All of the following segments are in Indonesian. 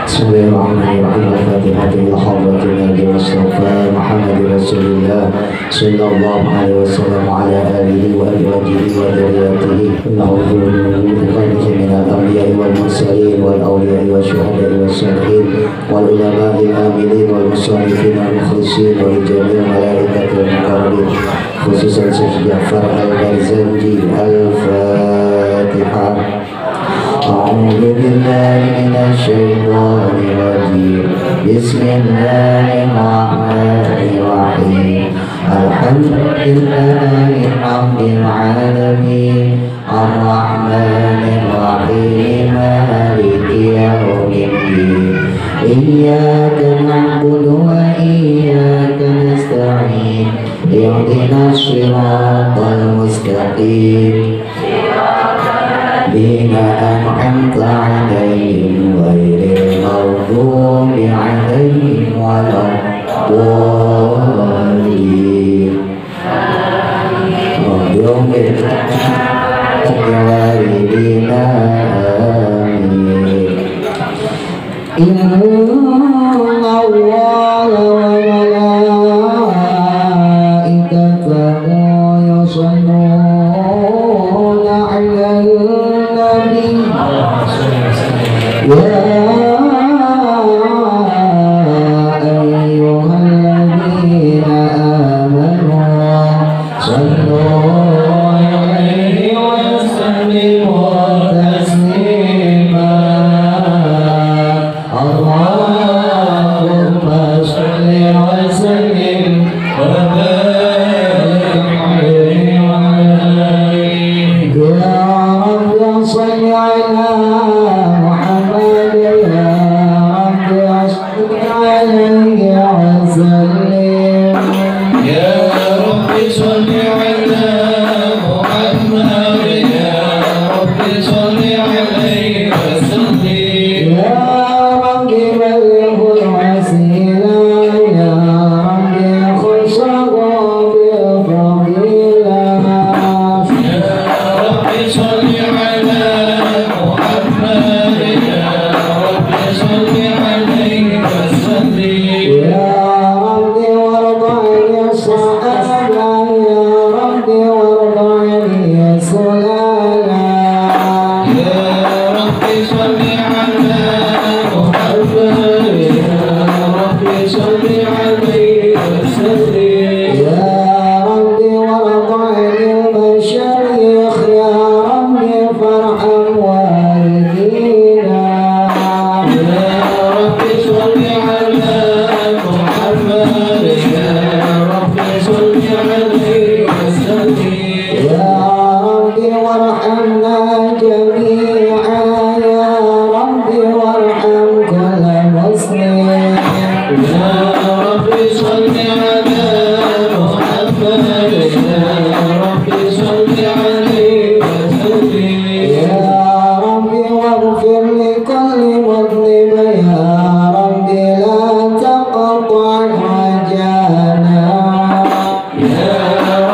Bismillahirrahmanirrahim. Al-Fatihah ila hadratin Nabi Mustafa Muhammad Rasulullah sallallahu alaihi wasallam ala alihi wa azwajihi wa dzurriyyatihi. Na'udzu billahi min al-awliya'i wal mursalin wal awliya'i wasyuhada'i wassalihin wal ulama'i amilin wal musannifin wal mukhlisin wa jami'il malaikati wal muqarrabin, khususan Syekh Ja'far Al-Barzanji. Al-Fatihah. أعوذ بالله من الشيطان الرجيم. بسم الله الرحمن الرحيم. الحمد لله رب العالمين الرحمن الرحيم مالك يوم الدين. إياك نعبد وإياك نستعين اهدنا الصراط المستقيم الذين أنعمت عليهم غير المغضوب عليهم ولا الضالين رب اغفر لوالدينا آمين إن الله وملائكته يصلون على النبي يا أيها الذين آمنوا صلوا عليه وسلموا تسليما اللهم صل وسلم وبارك عليه وعلى آله يا رب صل على محمد يا رب صل عليه وسلم يا رب صل على محمد يا رب صل عليه وسلم يا رب بلغ الوسيلة يا رب خصه بالفضيلة يا رب صل على محمد يا رب صل عليه وسلم يا رب وارض عن الصحابة يا رب وارض عن السلالة يا رب صل على محمد يا رب صل عليه وسلم يا رب وارض عن المشايخ يا رب فارحم والدينا يا رب صل على محمد يا رب صل عليه وسلم يا رب وارحمنا جميعا يا رب وارحم كل مسلم يا رب صل على محمد يا رب صل عليه وسلم يا رب واغفر لكل مذنب يا رب لا تقطع رجانا يا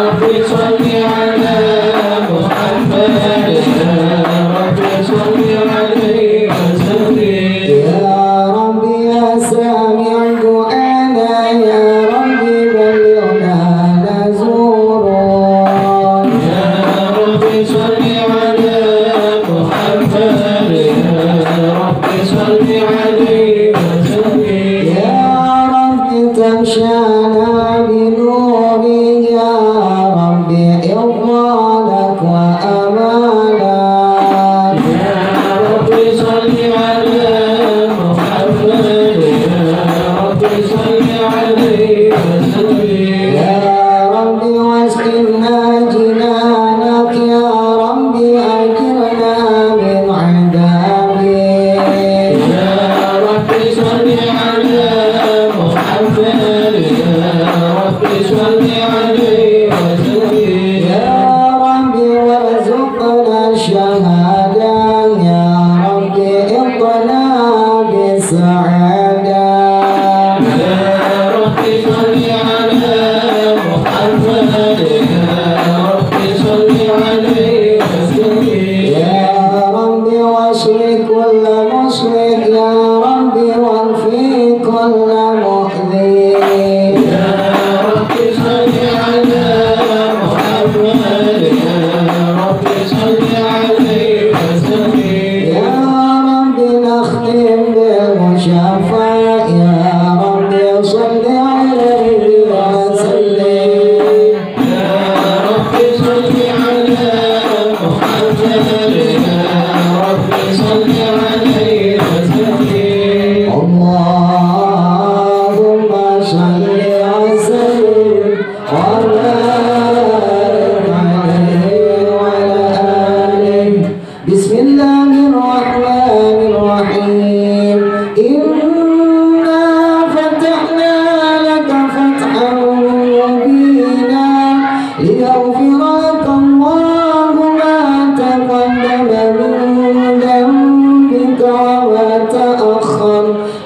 ليغفر لك الله ما تقدم من ذنبك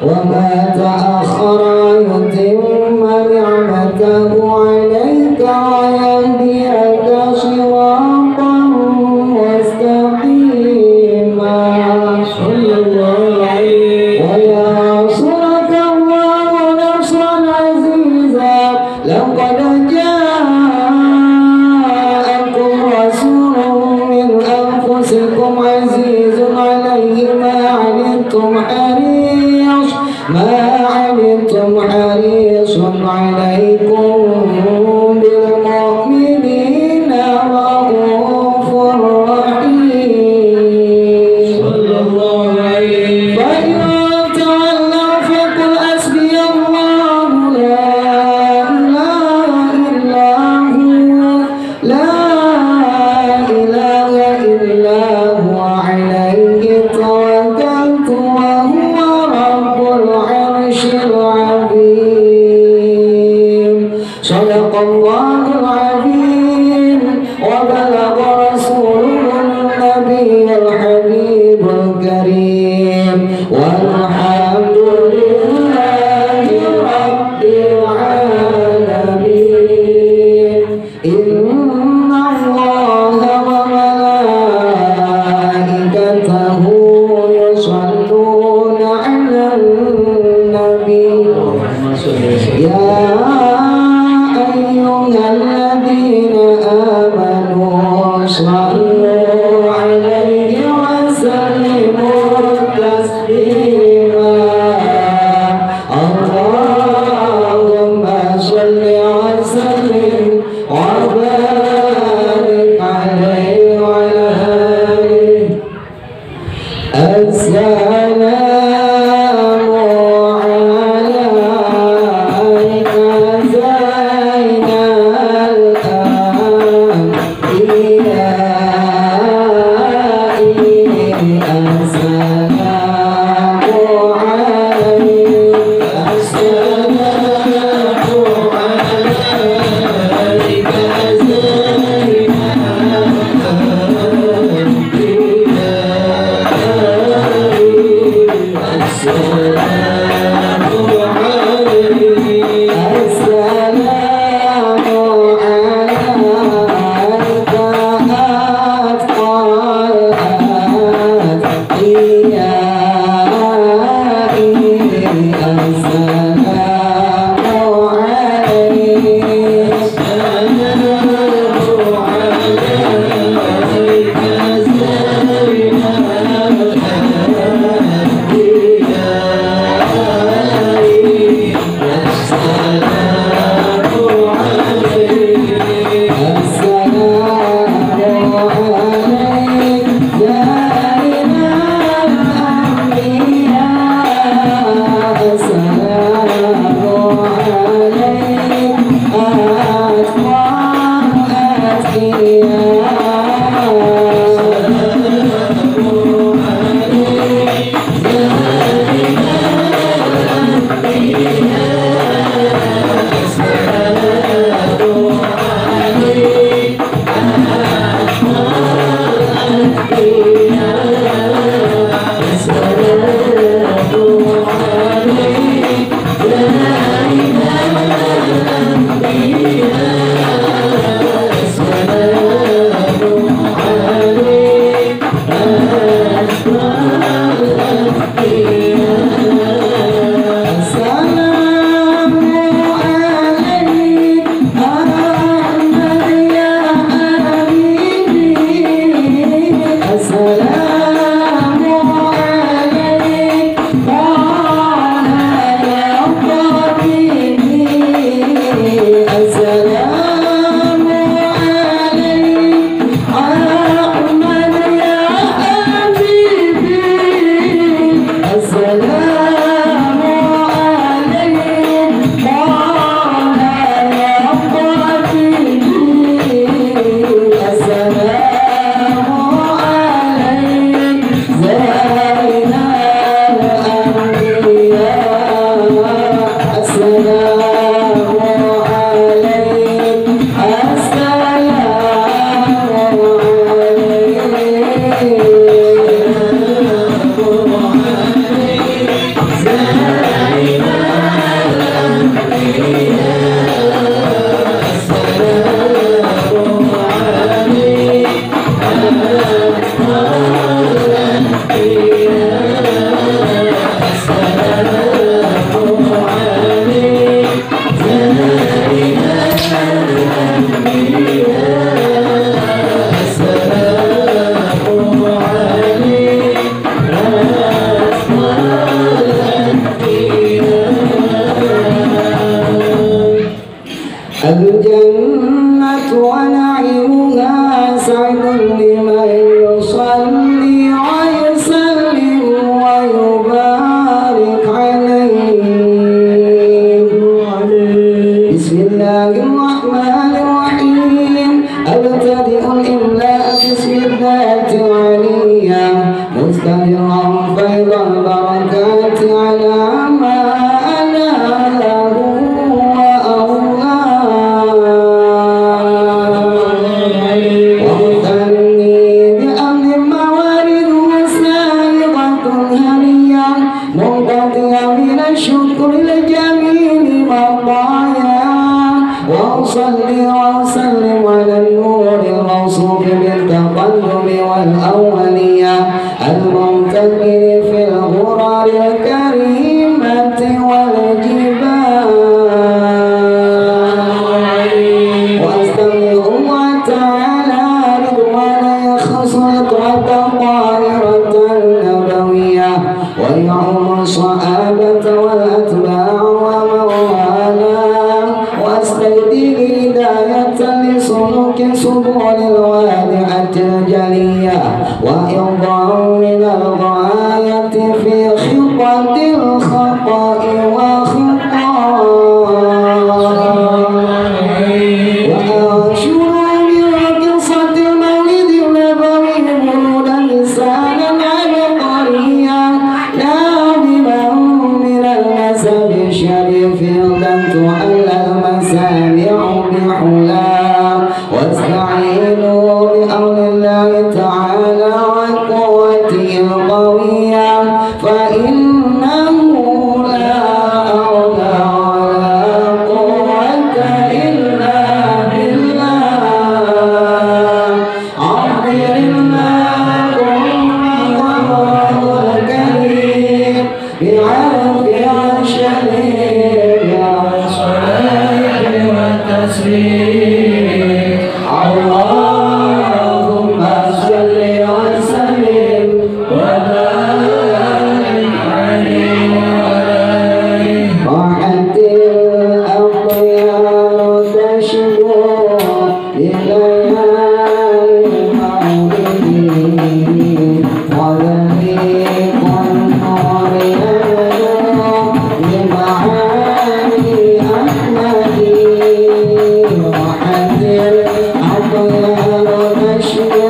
وما تأخر يتم نعمته عليك ويهديك صراطا مستقيما صلى الله عليه وينصرك الله نصرا عزيزا لقد جاءكم رسول من أنفسكم عزيز عليه ما عنتم حريص عليكم بالمؤمنين رؤوف رحيم صلى الله عليه فإن تولوا فقل حسبي الله لا إله إلا هو عليه توكلت وهو رب العرش العظيم صدق الله العظيم وبلغ رسوله النبي الحبيب الكريم والحمد لله رب العالمين إن الله وملائكته يصلون على النبي يا أيها الذين آمنوا صلوا عليه وسلموا تسليما اللهم صل وسلم وبارك عليه وعلى آله السلام عليك زين الأنبياء السلام عليك السلام عليك زين ونعيمها سعد لمن يصلي ويسلم ويبارك عليه. بسم الله الرحمن الرحيم. أبتدئ الإملاء باسم الذات العليا مستمرا فيض البركات على ما أناله وأولاه، ومثني بأمن موارد سائغة هنيا منقطعة من الشكر الجميل مطايا، وأصلي وأسلم على النور الموصوف بالتقدم والأولية الممتثل في الغرر الكريمة والجبال، وأستغفر الله تعالى رضوانا يخص رطوة طاهرة نبوية ويعم الصحابة والأتباع ومن والاه، واستهدي هداية لسلوك سبل الوادعة الجلية وإرضاء من الغاية في خطة الخطأ وخطاه، وأنشر من قصة المولد النبوي برودا لسانا عبقريا ناظما من المذهب الشريف رددت على المسامع بحلاه، واستعينوا بأمر الله تعالى وقوته القوية فإنه لا حول ولا قوة إلا بالله. عبر اللهم قرآن الكريم بعرف الشريف يا صلاة وتسليم. اللهم صل وسلم وبارك عليه. وحد الأخيار تشكو لليالي المولدين وذليق النور يبدو بمعاني أحمدي. وحد الأخيار تشكو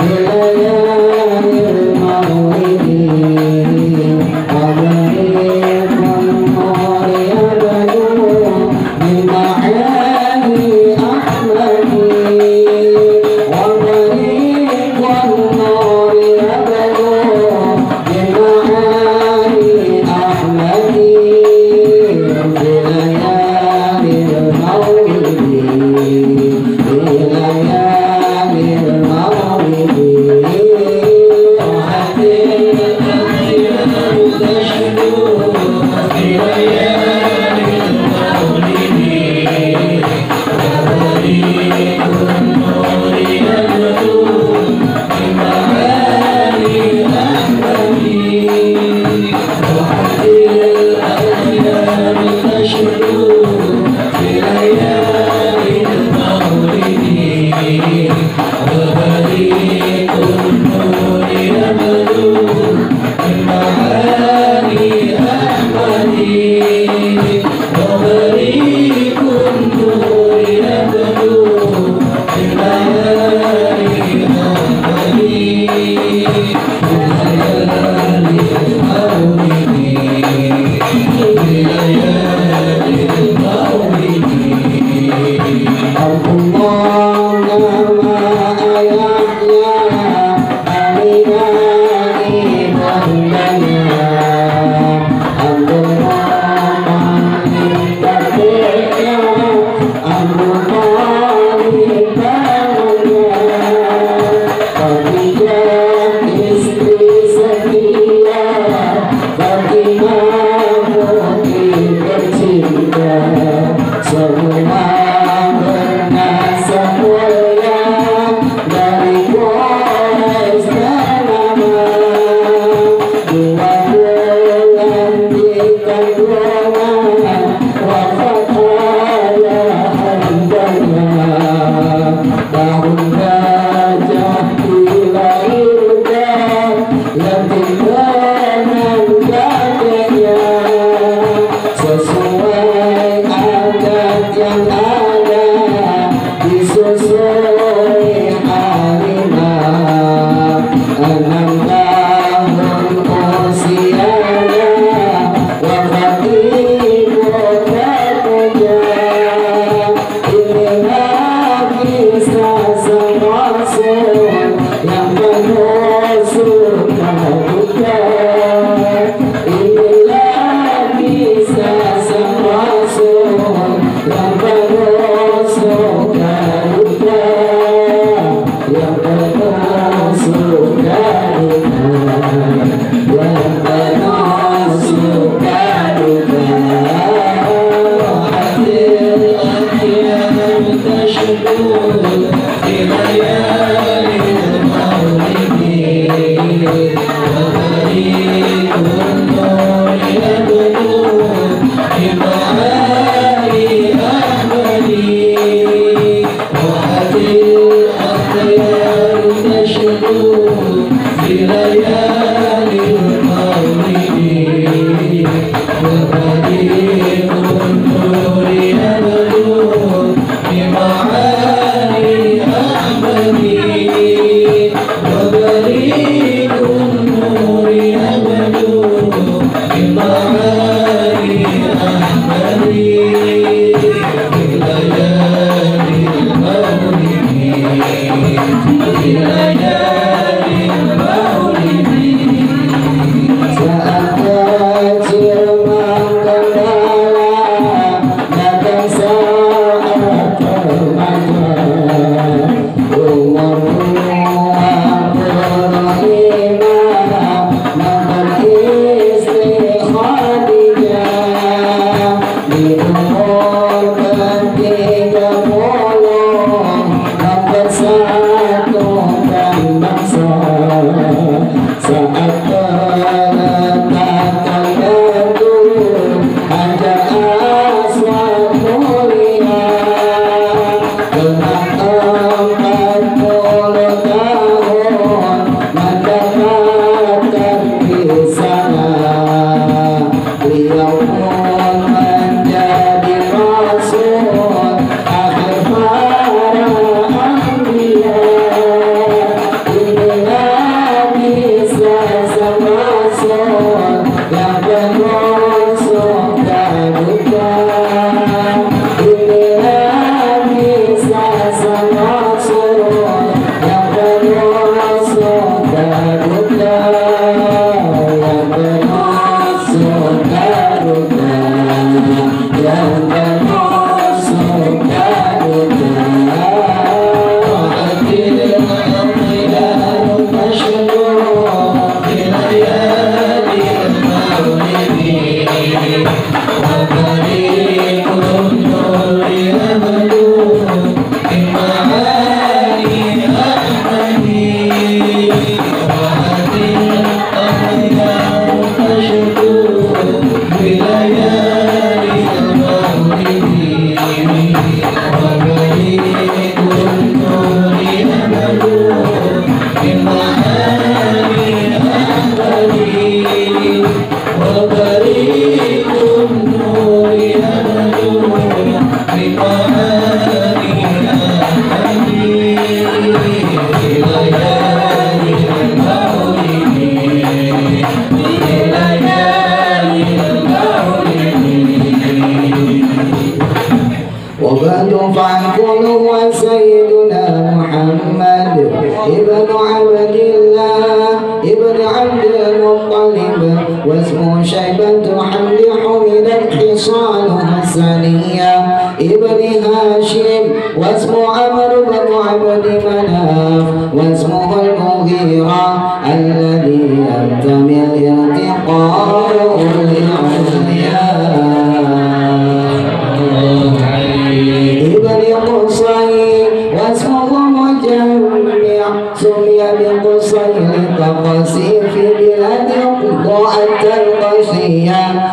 لليالي المولدين وذليق النور يبدو بمعاني أحمدي. وذليق النور يبدو بمعاني أحمدي في ليالي المولد، في ليالي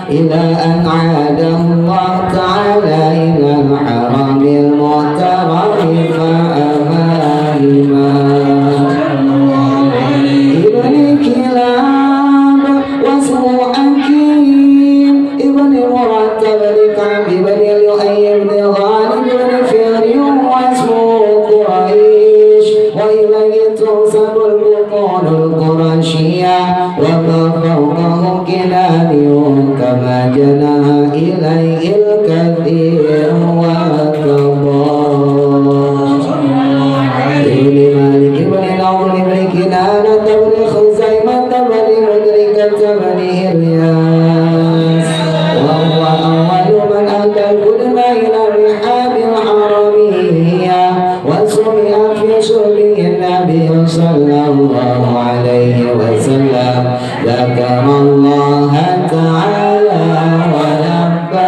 Ibn تنسب البطون القرشية وما فوقه كلاب كما جنى إليه الكثير والكبار ابن مالك بن نضر بن كنانة بن خزيمة بن مدركة بن إلياس وهو أول من أتى القدم إلى الرحاب الحرمية وسمع في شربه النبي صلى الله عليه وسلم ذكر الله تعالى ونباه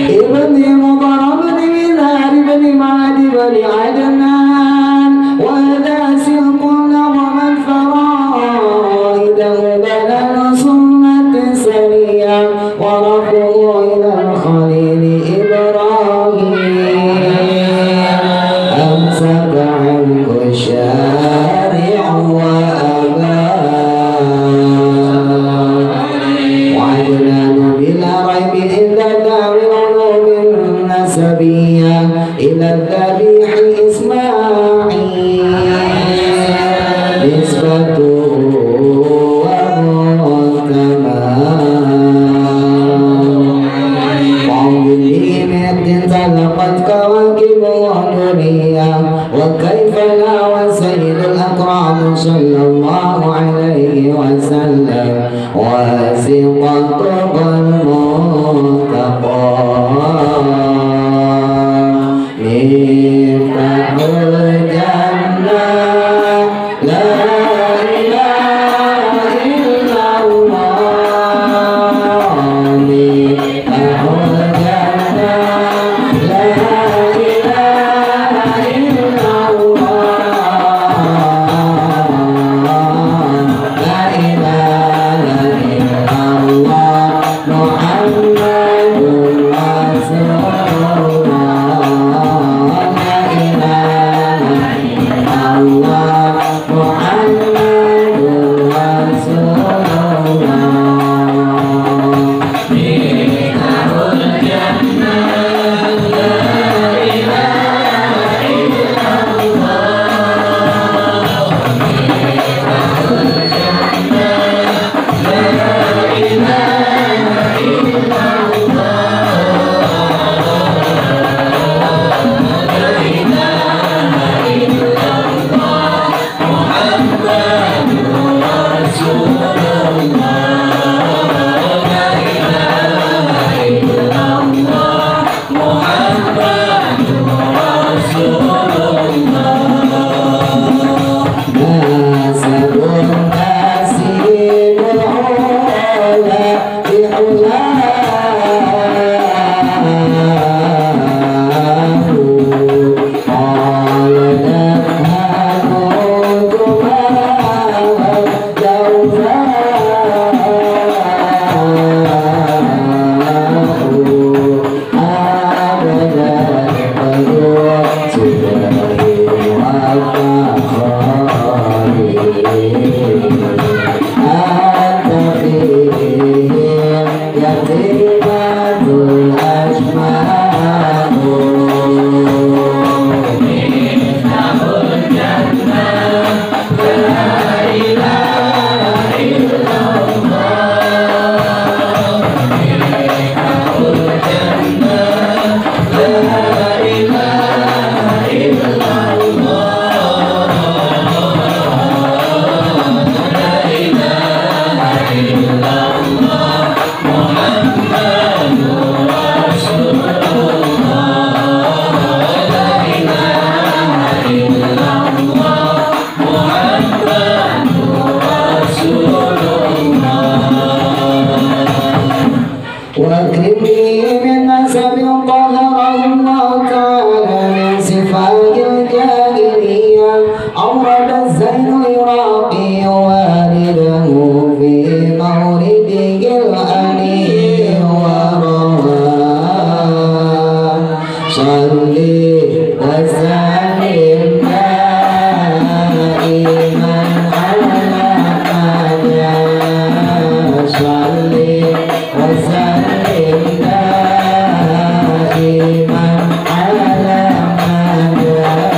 ابن مضر بن مذهب بن معد بن عدنان وداس القل ومن فرائده بلل سنة سرية ورفضه إلى الخليل إبراهيم أمسك عنه الشارع وأباه وعدنان بلا ريب إذا دعوى العلوم النسبية إلى الذبيح إسماعيل نسبته تلقت كواكب ونورية وكيف لا وسيد الأكرام صلى الله عليه وسلم واسقة المنتقى مفتاح الجنة لا إله إلا الله مفتاح الجنة لا إله إلا الله لا إله إلا الله محمد رسول الله لا إله إلا الله محمد رسول وسلم دائما على من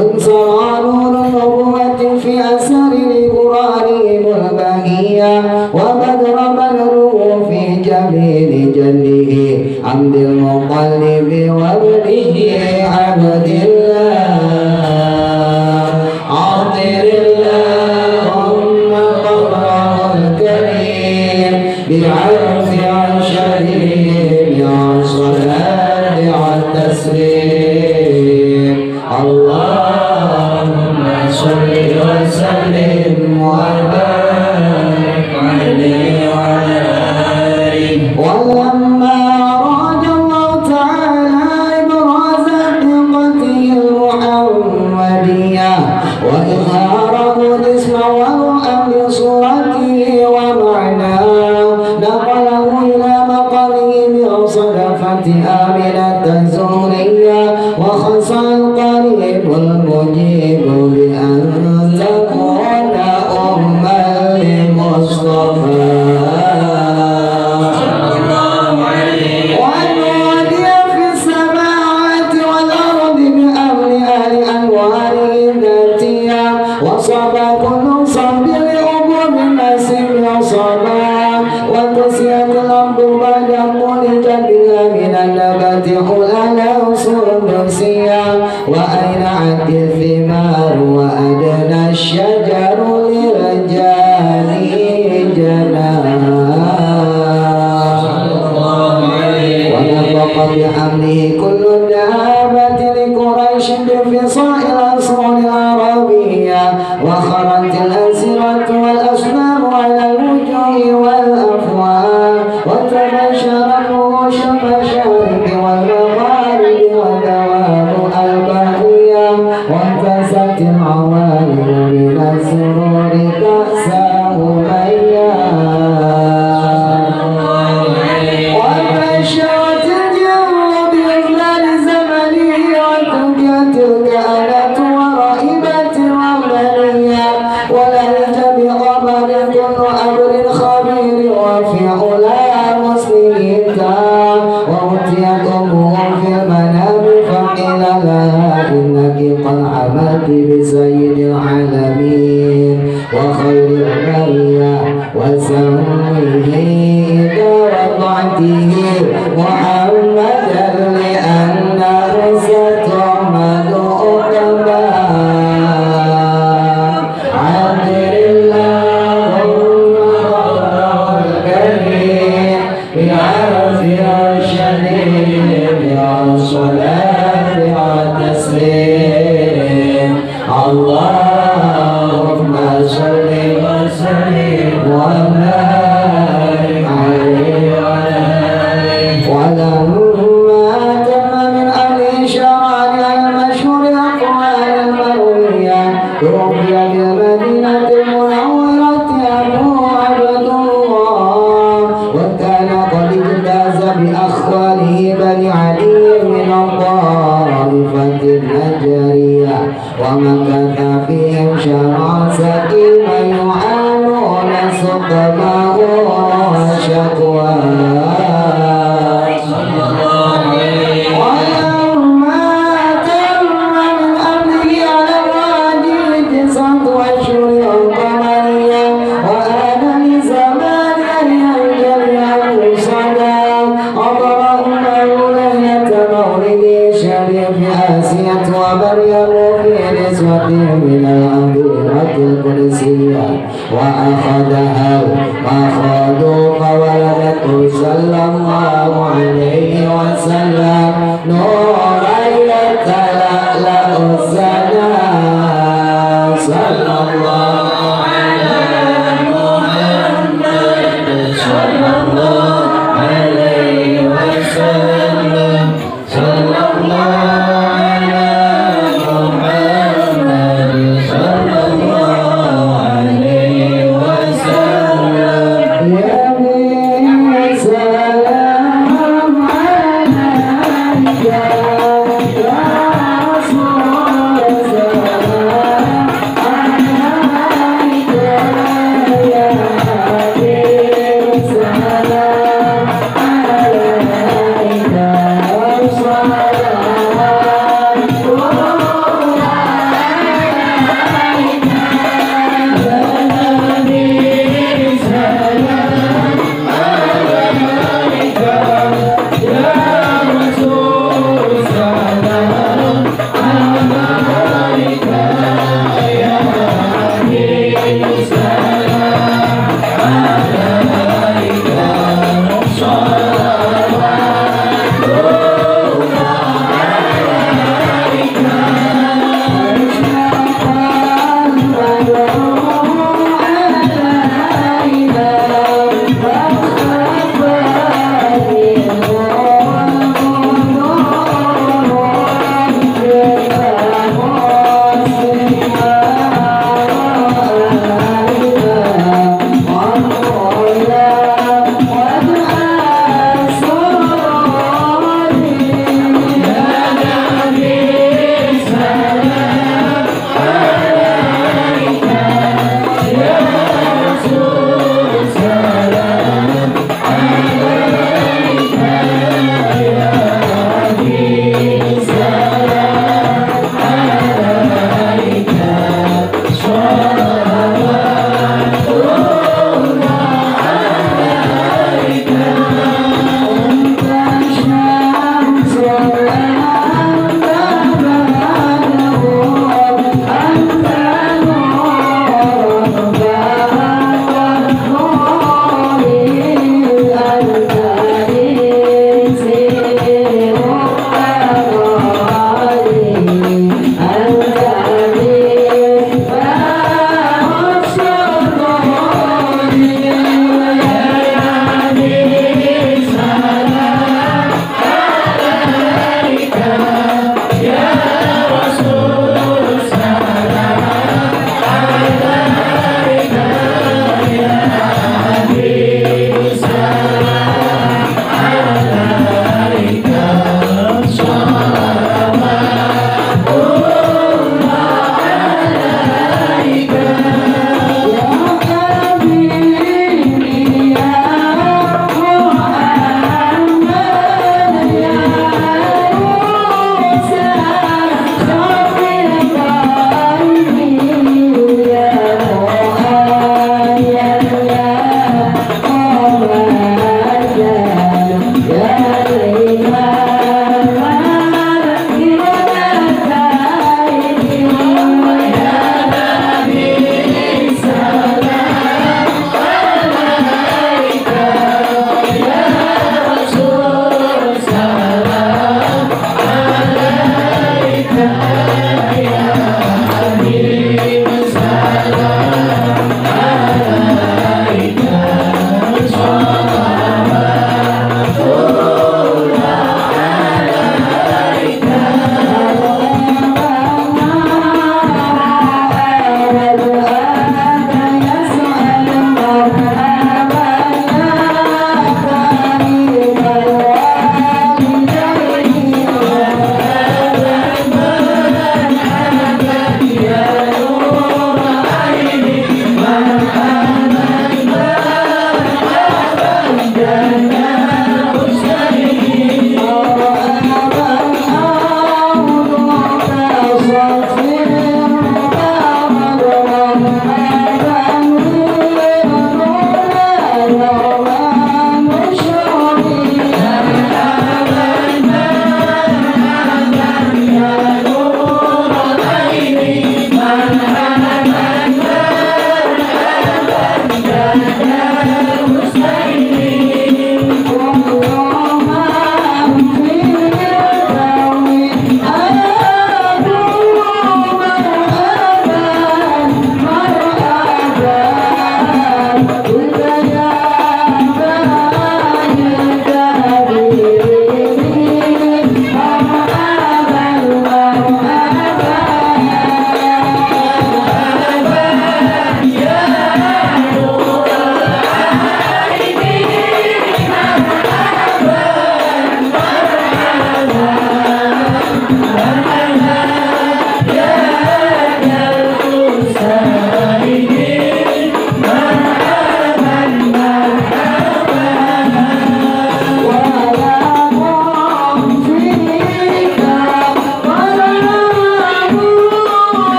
انصر نور النبوة في أثر إبراهيم البهية وبدر بدره في جميل جنه عبد المطلب وابنه عبد الله عطر اللهم قدره الكريم بعرف عشرين يا صلاة والتسليم اللهم صل وسلم وبارك عليه وعلى آله. ولما أراد الله تعالى إبراز حقيقته المحمدية وإظهاره الاسم والرؤى بصورته ومعناه نقله إلى مقره بصدفة آمنة الزهرية وخص القريب المجيب بأن تكون أما لمصطفى ونودي في السماوات والأرض بأمر أهل أنواره الذاتية وصاب كل صب لأمور النسيم صبا وكسيت الأرض بعد مولد بها من النبات حللا سندسيا وأينعت الثمار وأدنى الشجر لرجال جناح ونطق بحمله كل الدابة لقريش بفصاء الأصول العربية وخرت الأسرة والأصنام على الوجوه والأفواه وتبشر الوحوش المشارق والمغارب ودوام البرية وانتزت العوالم من السرور كأسا أميا وبشرت الجن بإذلال زمنه وتلك الكأنة ورائبة ومنية ولهج بخبر كل أمر خبير وفي علا مسلمين وأتيت أمه في المنام فقيل لها إنك قد حملت بسيد العالمين وخير البرية وسميه إذا وضعته محمدا لأنه ستعمل أقبا عبر اللهم قدره الكريم بعرف الشديد يا صلاة والتسليم اللهم صل وسلم وبارك عليه وعلى آله. ولما تم من أهل شرائع المشهور الأقوال المروية توفي بالمدينة المنورة أبو عبد الله وكان قد اجتاز بأخواله بني علي من الطائفة النجرية ومكث فيهم شراسة من يعانون سقمه وشكواه ولما تم من أمره على الوادي 9 أشهر قمرية وآن لزمان أن ينجلي صدى حضر أمه ليلة مولد شريف آسية ومريم في نسوة من الأميرة القدسية وأخذها المخاض فولدته صلى الله عليه وسلم نورا يتلألأ السنا صلى الله على محمد صلى الله عليه وسلم صلى الله على محمد صلى الله عليه وسلم يا بني سلام عليك يا رسول الله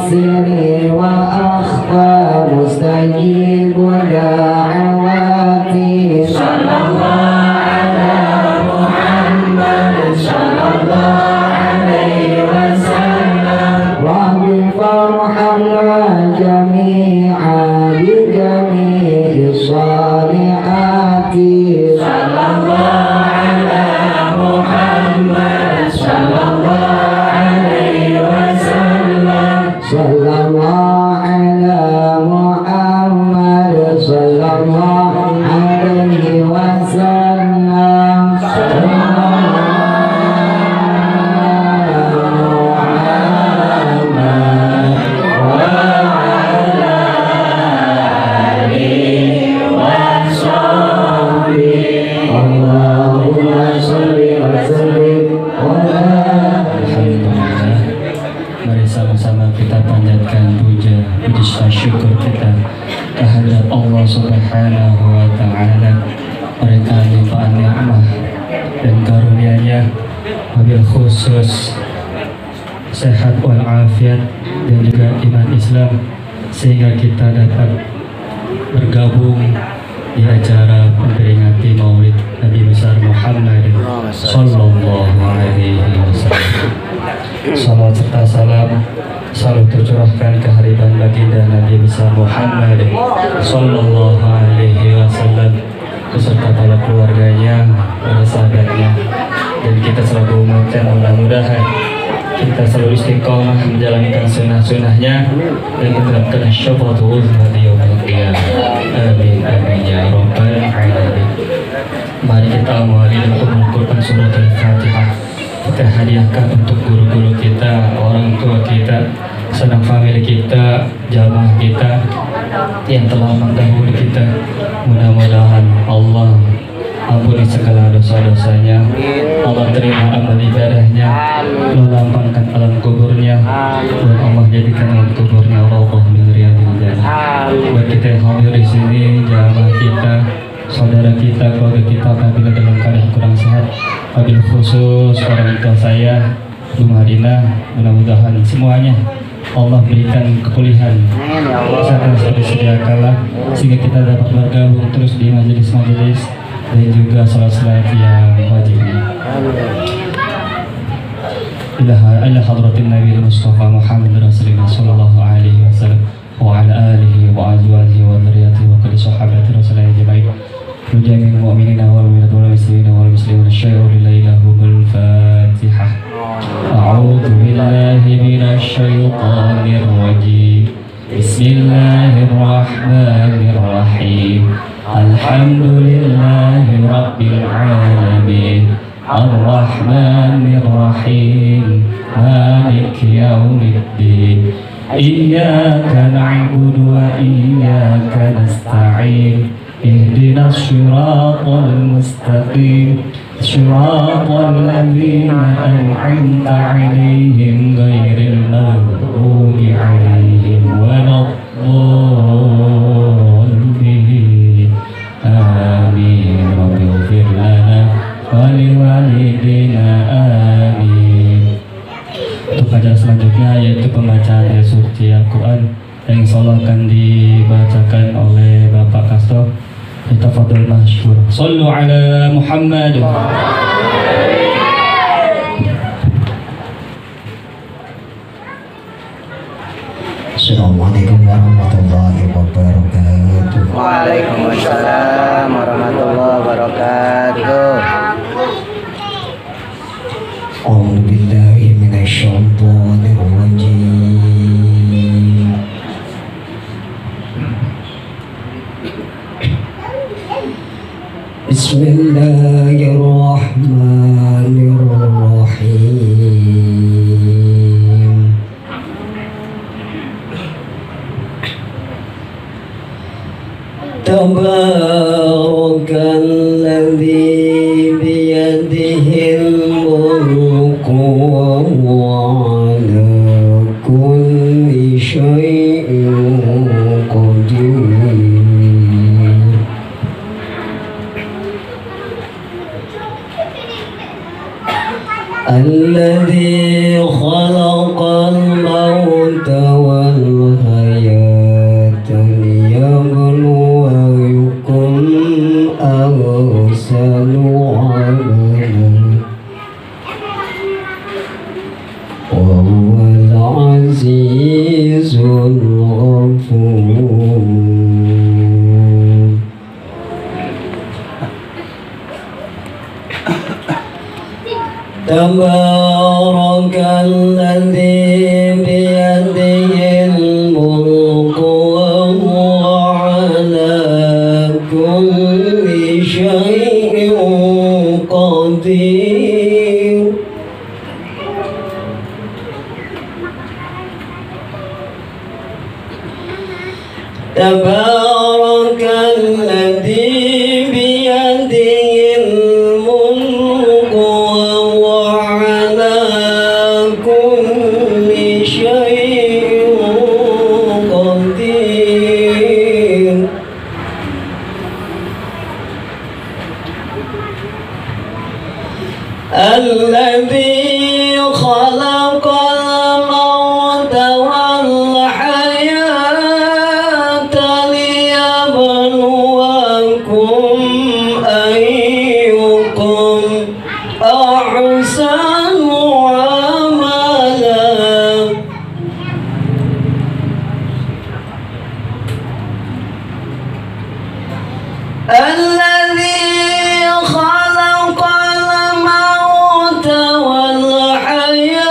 Siri وأخفى مستجيب دعواتي صلى الله على محمد صلى الله عليه وسلم رب فارحمنا جميعا بجميع الصالحات صلى الله على محمد صلى الله عليه وسلم صلى الله على محمد صلى الله عليه وسلم صلى الله syukur kita kehadirat Allah Subhanahu wa Ta'ala. Mereka limpahan nikmat dan karunia-Nya, wabil khusus sehat walafiat dan juga iman Islam, sehingga kita dapat bergabung di acara memperingati Maulid Nabi besar Muhammad sallallahu alaihi wasallam. Salawat serta salam selalu tercurahkan kehadiran baginda Nabi besar Muhammad sallallahu alaihi wasallam beserta para keluarganya, para sahabatnya, dan kita selalu mengucapkan mudah-mudahan kita selalu istiqomah menjalankan sunnah-sunnahnya dan menerapkan syafaatul uzma di yaumil qiyamah. Amin amin ya rabbal alamin. Mari kita awali dengan mengumpulkan surat Al-Fatihah. Kita hadiahkan untuk guru-guru kita, orang tua kita, sanak famili kita, jamaah kita yang telah mendahului kita. Mudah-mudahan Allah ampuni segala dosa-dosanya, Allah terima amal ibadahnya, melampangkan alam kuburnya, dan Allah jadikan alam kuburnya rawdah min riyadil jannah. Buat kita yang hadir di sini, jamaah kita, saudara kita, keluarga kita apabila dalam keadaan kurang sehat, wabil khusus orang tua saya, Bu Madinah, mudah-mudahan semuanya Allah berikan kepulihan kesehatan seperti sedia kala, sehingga kita dapat bergabung terus di majelis-majelis dan juga salat-salat yang wajib ini. Ila hadratin Nabi Mustafa Muhammad Rasulullah sallallahu alaihi wasallam wa ala alihi wa azwajihi wa dzurriyyatihi wa kulli sahabati Rasulullah ajma'in. Jami'il mu'minina wal mu'minat wal muslimina wal muslimin syai'u lillahi lahumul Fatihah. A'udzu billahi minasy syaithanir rajim. Bismillahirrahmanirrahim. Alhamdulillahi rabbil alamin. Ar-Rahmanir Rahim. Maliki yaumiddin. Iyyaka na'budu wa iyyaka nasta'in. اهدنا الصراط المستقيم صراط الذين أنعمت عليهم غير المغضوب عليهم ولا الضالين آمين رب اغفر لنا ولوالدينا آمين. Untuk pelajaran selanjutnya yaitu pembacaan ayat suci Al-Quran yang insyaallah akan dibacakan oleh Bapak Kasto. Tafadhol masyhur. Shallu ala Muhammad. Assalamualaikum warahmatullahi wabarakatuh. Waalaikumsalam warahmatullahi wabarakatuh. A'udzu billahi minasy syaithanir rajim. Bismillahirrahmanirrahim. Tabarakalladzi biyadihil mulku wa huwa ala kulli syai'in qadir. الذي خلق الموت والحياة تبارك الذي بيده الملك وهو على كل شيء قدير تبارك الذي بيده الملك وهو على كل شيء قدير الذي خلق الموت والحياة ليبلوكم أيكم أحسن عملا الذي خلق الموت والحياة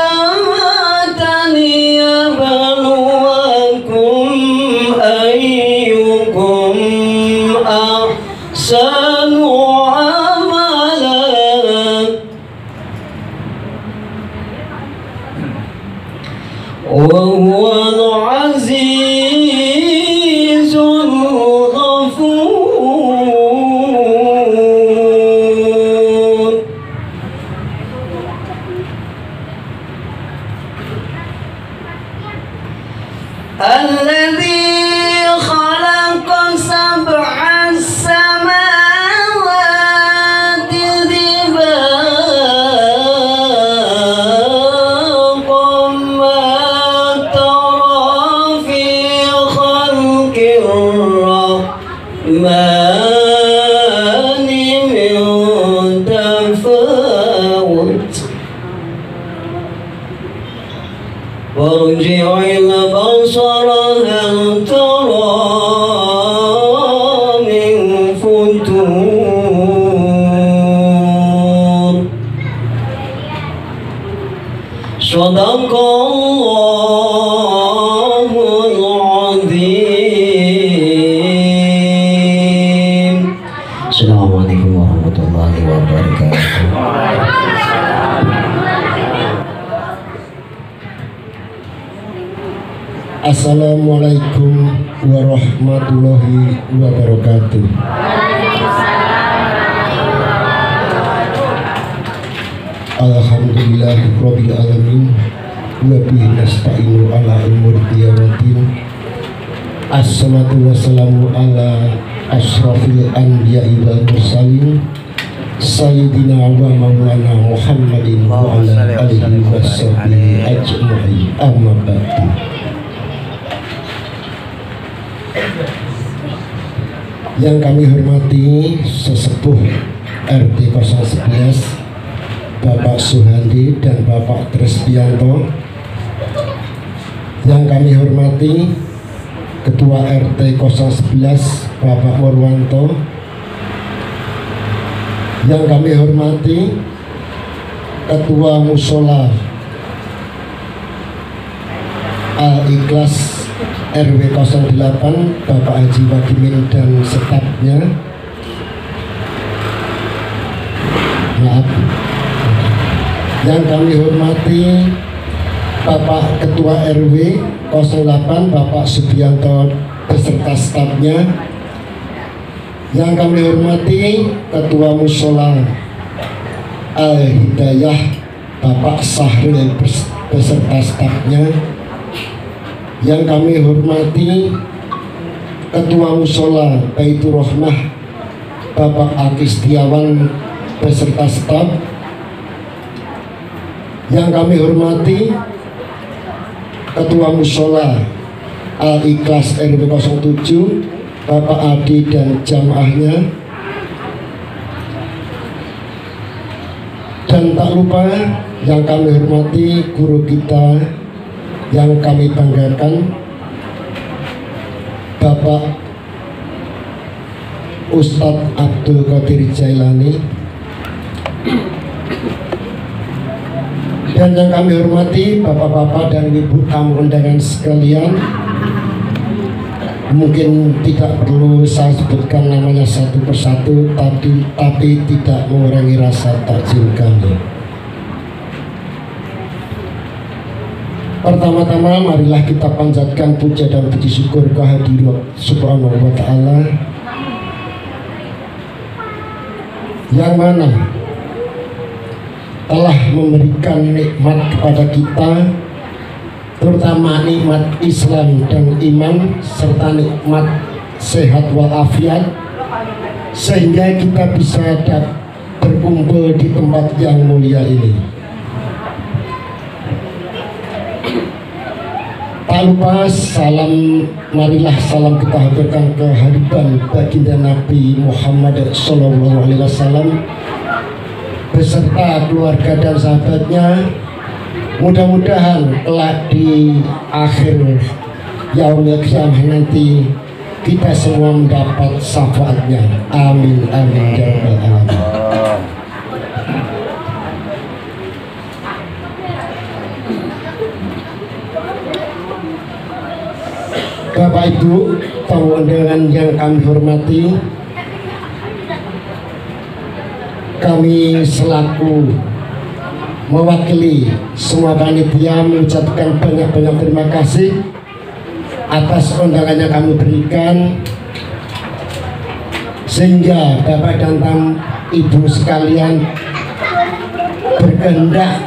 ليبلوكم أيكم أحسن عملا وهو العزيز الغفور الذي خلق سبع السماوات طباقا ما ترى في خلق الرحمن من تفاوت وارجع البصر هل ترى من فتور صدق الله العظيم. السلام عليكم ورحمة الله وبركاته. Assalamualaikum warahmatullahi wabarakatuh. Alhamdulillah rabbil alamin wa bihi nasta'inu ala umuri waddin. Assalatu wassalamu ala asrafil anbiya'i wal mursalin sayyidina wa maulana Muhammadin wa ala alihi washabihi ajma'in. Amma ba'du. Yang kami hormati sesepuh RT 011 Bapak Suhandi dan Bapak Tresbianto, yang kami hormati Ketua RT 011 Bapak Murwanto, yang kami hormati Ketua Musola Al-Ikhlas RW 08 Bapak Haji Wagimin dan stafnya. Maaf. Yang kami hormati Bapak Ketua RW 08 Bapak Subianto beserta stafnya. Yang kami hormati Ketua Musola Al-Hidayah Bapak Sahril beserta stafnya. Yang kami hormati Ketua Musola Baitur Rahmah Bapak Aki Setiawan beserta staf. Yang kami hormati Ketua Musola Al-Ikhlas RW 07 Bapak Adi dan jamaahnya. Dan tak lupa yang kami hormati guru kita yang kami banggakan, Bapak Ustadz Abdul Qadir Jailani, Dan yang kami hormati bapak-bapak dan ibu tamu undangan sekalian, mungkin tidak perlu saya sebutkan namanya satu persatu, tapi tidak mengurangi rasa takjub kami. Pertama-tama marilah kita panjatkan puja dan puji syukur kehadirat Subhanahu wa ta'ala, yang mana telah memberikan nikmat kepada kita, terutama nikmat Islam dan iman, serta nikmat sehat walafiat, sehingga kita bisa berkumpul di tempat yang mulia ini. Tak lupa marilah salam kita haturkan kehadiran baginda Nabi Muhammad SAW beserta keluarga dan sahabatnya. Mudah-mudahan kelak di akhir yaumul qiyamah nanti kita semua mendapat syafaatnya. Amin amin ya rabbal alamin. Bapak Ibu tamu undangan yang kami hormati, kami selaku mewakili semua panitia mengucapkan banyak-banyak terima kasih atas undangan yang kami berikan, sehingga Bapak dan Ibu sekalian berkehendak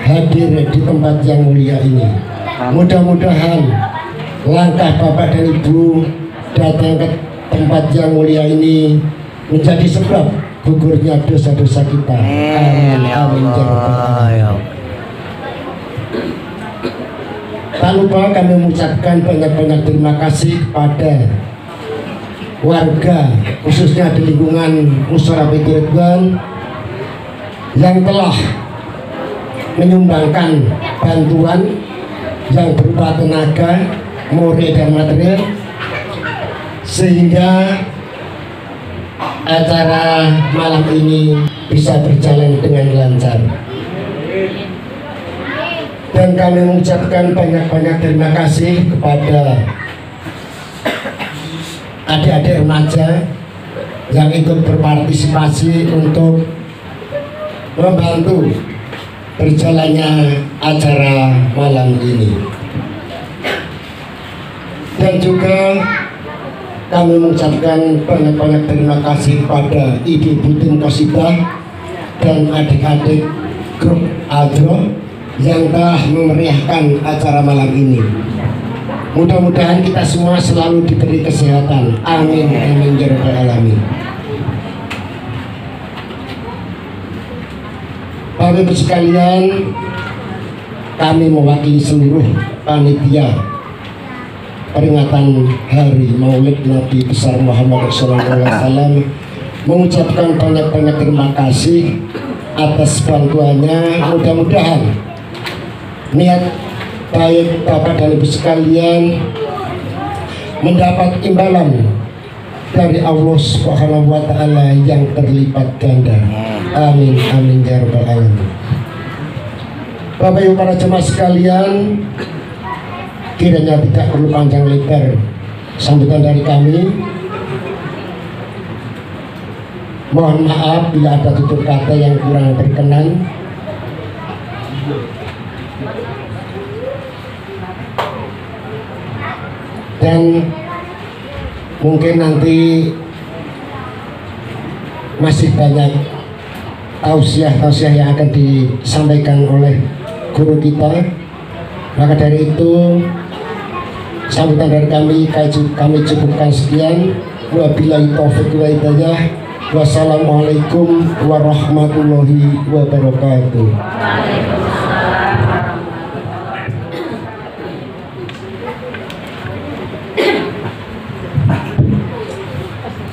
hadir di tempat yang mulia ini. Mudah-mudahan langkah Bapak dan Ibu datang ke tempat yang mulia ini menjadi sebab gugurnya dosa-dosa kita. Amin amin ya rabbal alamin. Tak lupa kami mengucapkan banyak-banyak terima kasih kepada warga, khususnya di lingkungan Musyawarah Baitur Ridwan, yang telah menyumbangkan bantuan yang berupa tenaga, moral dan material, sehingga acara malam ini bisa berjalan dengan lancar. Dan kami mengucapkan banyak-banyak terima kasih kepada adik-adik remaja yang ikut berpartisipasi untuk membantu berjalannya acara malam ini. Dan juga kami mengucapkan banyak-banyak terima kasih kepada ibu-ibu tim Qasidah dan adik-adik grup Adro yang telah memeriahkan acara malam ini. Mudah-mudahan kita semua selalu diberi kesehatan. Amin amin ya rabbal alamin. Bapak Ibu sekalian, kami mewakili seluruh panitia peringatan Hari Maulid Nabi besar Muhammad SAW mengucapkan banyak-banyak terima kasih atas bantuannya. Mudah-mudahan niat baik Bapak dan Ibu sekalian mendapat imbalan dari Allah Subhanahu wa ta'ala yang terlipat ganda. Amin amin ya rabbal alamin. Bapak Ibu para jemaah sekalian, kiranya tidak perlu panjang lebar sambutan dari kami. Mohon maaf bila ada tutur kata yang kurang berkenan. Dan mungkin nanti masih banyak tausiah-tausiah yang akan disampaikan oleh guru kita. Maka dari itu sambutan dari kami cukupkan sekian. Wabillahi taufiq wal hidayah. Wassalamualaikum warahmatullahi wabarakatuh.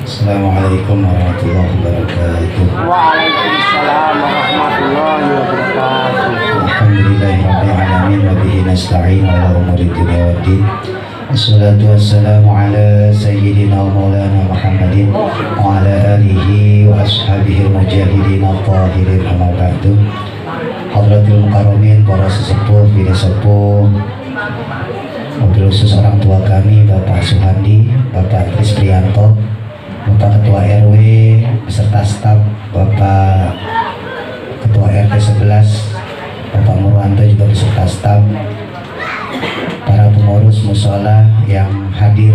Assalamualaikum warahmatullahi wabarakatuh. Waalaikumsalam warahmatullahi wabarakatuh. Alhamdulillahirabbil alamin wa bihi nasta'in ala umuri dunya waddin. Wassalatu wassalamu ala sayyidina wa maulana Muhammadin wa ala alihi wa ashabihi al-mujahidin al-tahirin, amma ba'du. Hadratil Mukarramin, para sesepuh, bini sepuh, wabil khusus orang tua kami, Bapak Suhandi, Bapak Tris Prianto, Bapak Ketua RW beserta staf, Bapak Ketua RT 11, Bapak Murwanto juga beserta staf, para pengurus musola yang hadir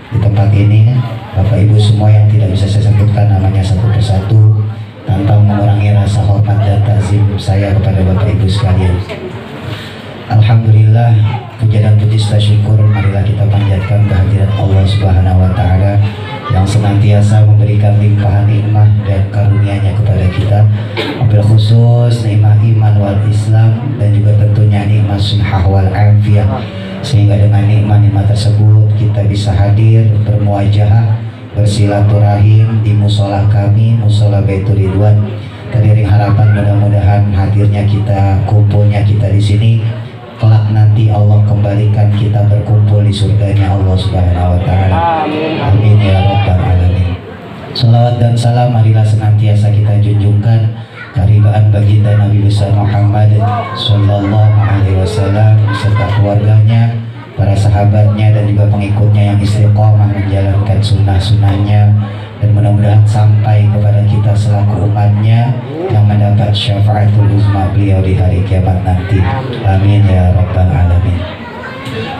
di tempat ini, Bapak Ibu semua yang tidak bisa saya sebutkan namanya satu persatu tanpa mengurangi rasa hormat dan takzim saya kepada Bapak Ibu sekalian. Alhamdulillah, puja dan puji serta syukur marilah kita panjatkan kehadirat Allah Subhanahu wa taala yang senantiasa memberikan limpahan nikmat dan karunia-Nya kepada kita, wabil khusus nikmat iman wal Islam dan juga tentunya nikmat sihah wal afiyah, sehingga dengan nikmat-nikmat tersebut kita bisa hadir bermuajahah bersilaturahim di musola kami, musola Baitur Ridwan. Dari harapan mudah-mudahan hadirnya kita, kumpulnya kita di sini kelak nanti Allah kembalikan kita berkumpul di surganya Allah Subhanahu wa taala. Amin ya rabbal alamin. Salawat dan salam marilah senantiasa kita junjungkan karibaan baginda Nabi besar Muhammad sallallahu alaihi wasallam beserta keluarganya, para sahabatnya dan juga pengikutnya yang istiqomah menjalankan sunnah-sunnahnya, dan mudah-mudahan sampai kepada kita selaku umatnya yang mendapat syafaatul uzma beliau di hari kiamat nanti. Amin ya rabbal alamin.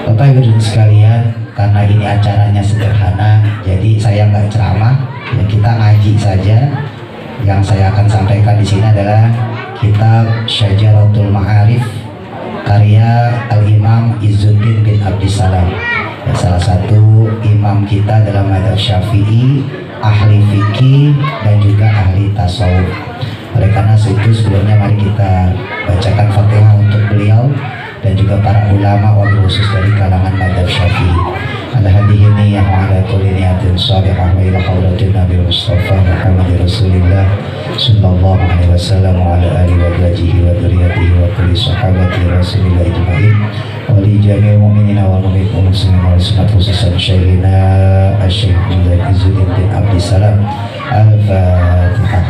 Bapak Ibu sekalian, karena ini acaranya sederhana, jadi saya nggak ceramah, ya kita ngaji saja. Yang saya akan sampaikan di sini adalah kitab Syajaratul Ma'arif karya Al-Imam Izzuddin bin Abdissalam, salah satu imam kita dalam mazhab Syafi'i, ahli fikih dan juga ahli tasawuf. Oleh karena itu sebelumnya mari kita bacakan Fatihah untuk beliau dan juga para ulama wabil khusus dari kalangan mazhab Syafi'i. Ala hadhihi yang ala kulli niyatin shalihah wa ila hadratin Nabi Mustafa Muhammad Rasulillah sallallahu alaihi wasallam wa ala alihi wa sahbihi wa dzurriyyatihi wa kulli sahabati Rasulillah ajma'in wa li jami'il mu'minina wal mu'minat muslimin wal muslimat khususan syekhina Asy-Syaikh Izzuddin bin Abdissalam. Al-Fatihah.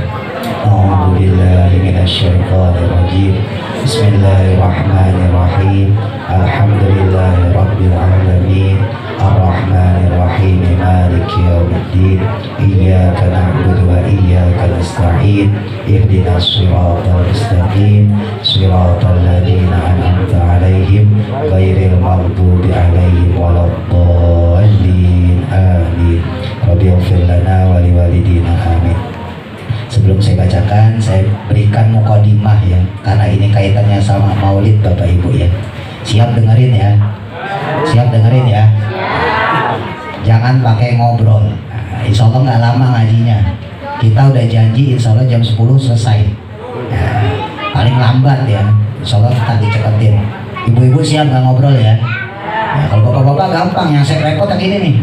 A'udzu billahi minasy syaithanir rajim. Bismillahirrahmanirrahim. Alhamdulillahi rabbil alamin. Ar-Rahmanir Rahim. Maliki yaumiddin. Iyyaka na'budu wa iyyaka nasta'in. Ihdinas siratal mustaqim. Siratal ladzina an'amta 'alaihim ghairil maghdubi 'alaihim waladdallin. Amin. Rabbighfir lana wa liwalidina. Amin. Sebelum saya bacakan, saya berikan mukadimah ya, karena ini kaitannya sama Maulid Bapak Ibu ya. Siap dengerin ya? Siap dengerin ya? Jangan pakai ngobrol. Insya Allah nggak lama ngajinya. Kita udah janji Insya Allah jam 10 selesai. Paling lambat ya. Insya Allah kita dicepetin. Ibu-ibu siap nggak ngobrol ya? Kalau bapak-bapak gampang, yang saya repot kayak gini nih.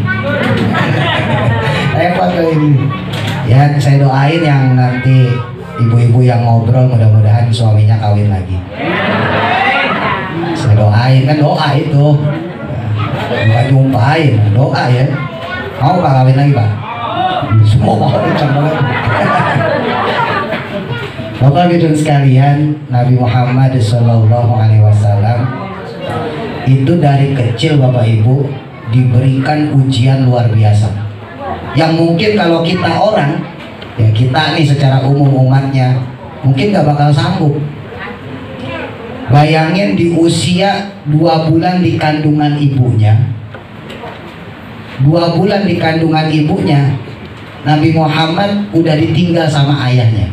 Repot kayak gini. Ya, saya doain yang nanti ibu-ibu yang ngobrol mudah-mudahan suaminya kawin lagi. Saya doain, kan doa itu. Bukan nyumpahin, doa ya. Mau Pak kawin lagi Pak? Semua mau banget. Bapak Ibu sekalian, Nabi Muhammad SAW itu dari kecil Bapak Ibu diberikan ujian luar biasa. Yang mungkin kalau kita orang, ya kita nih secara umum umatnya mungkin gak bakal sanggup. Bayangin di usia 2 bulan di kandungan ibunya, 2 bulan di kandungan ibunya, Nabi Muhammad udah ditinggal sama ayahnya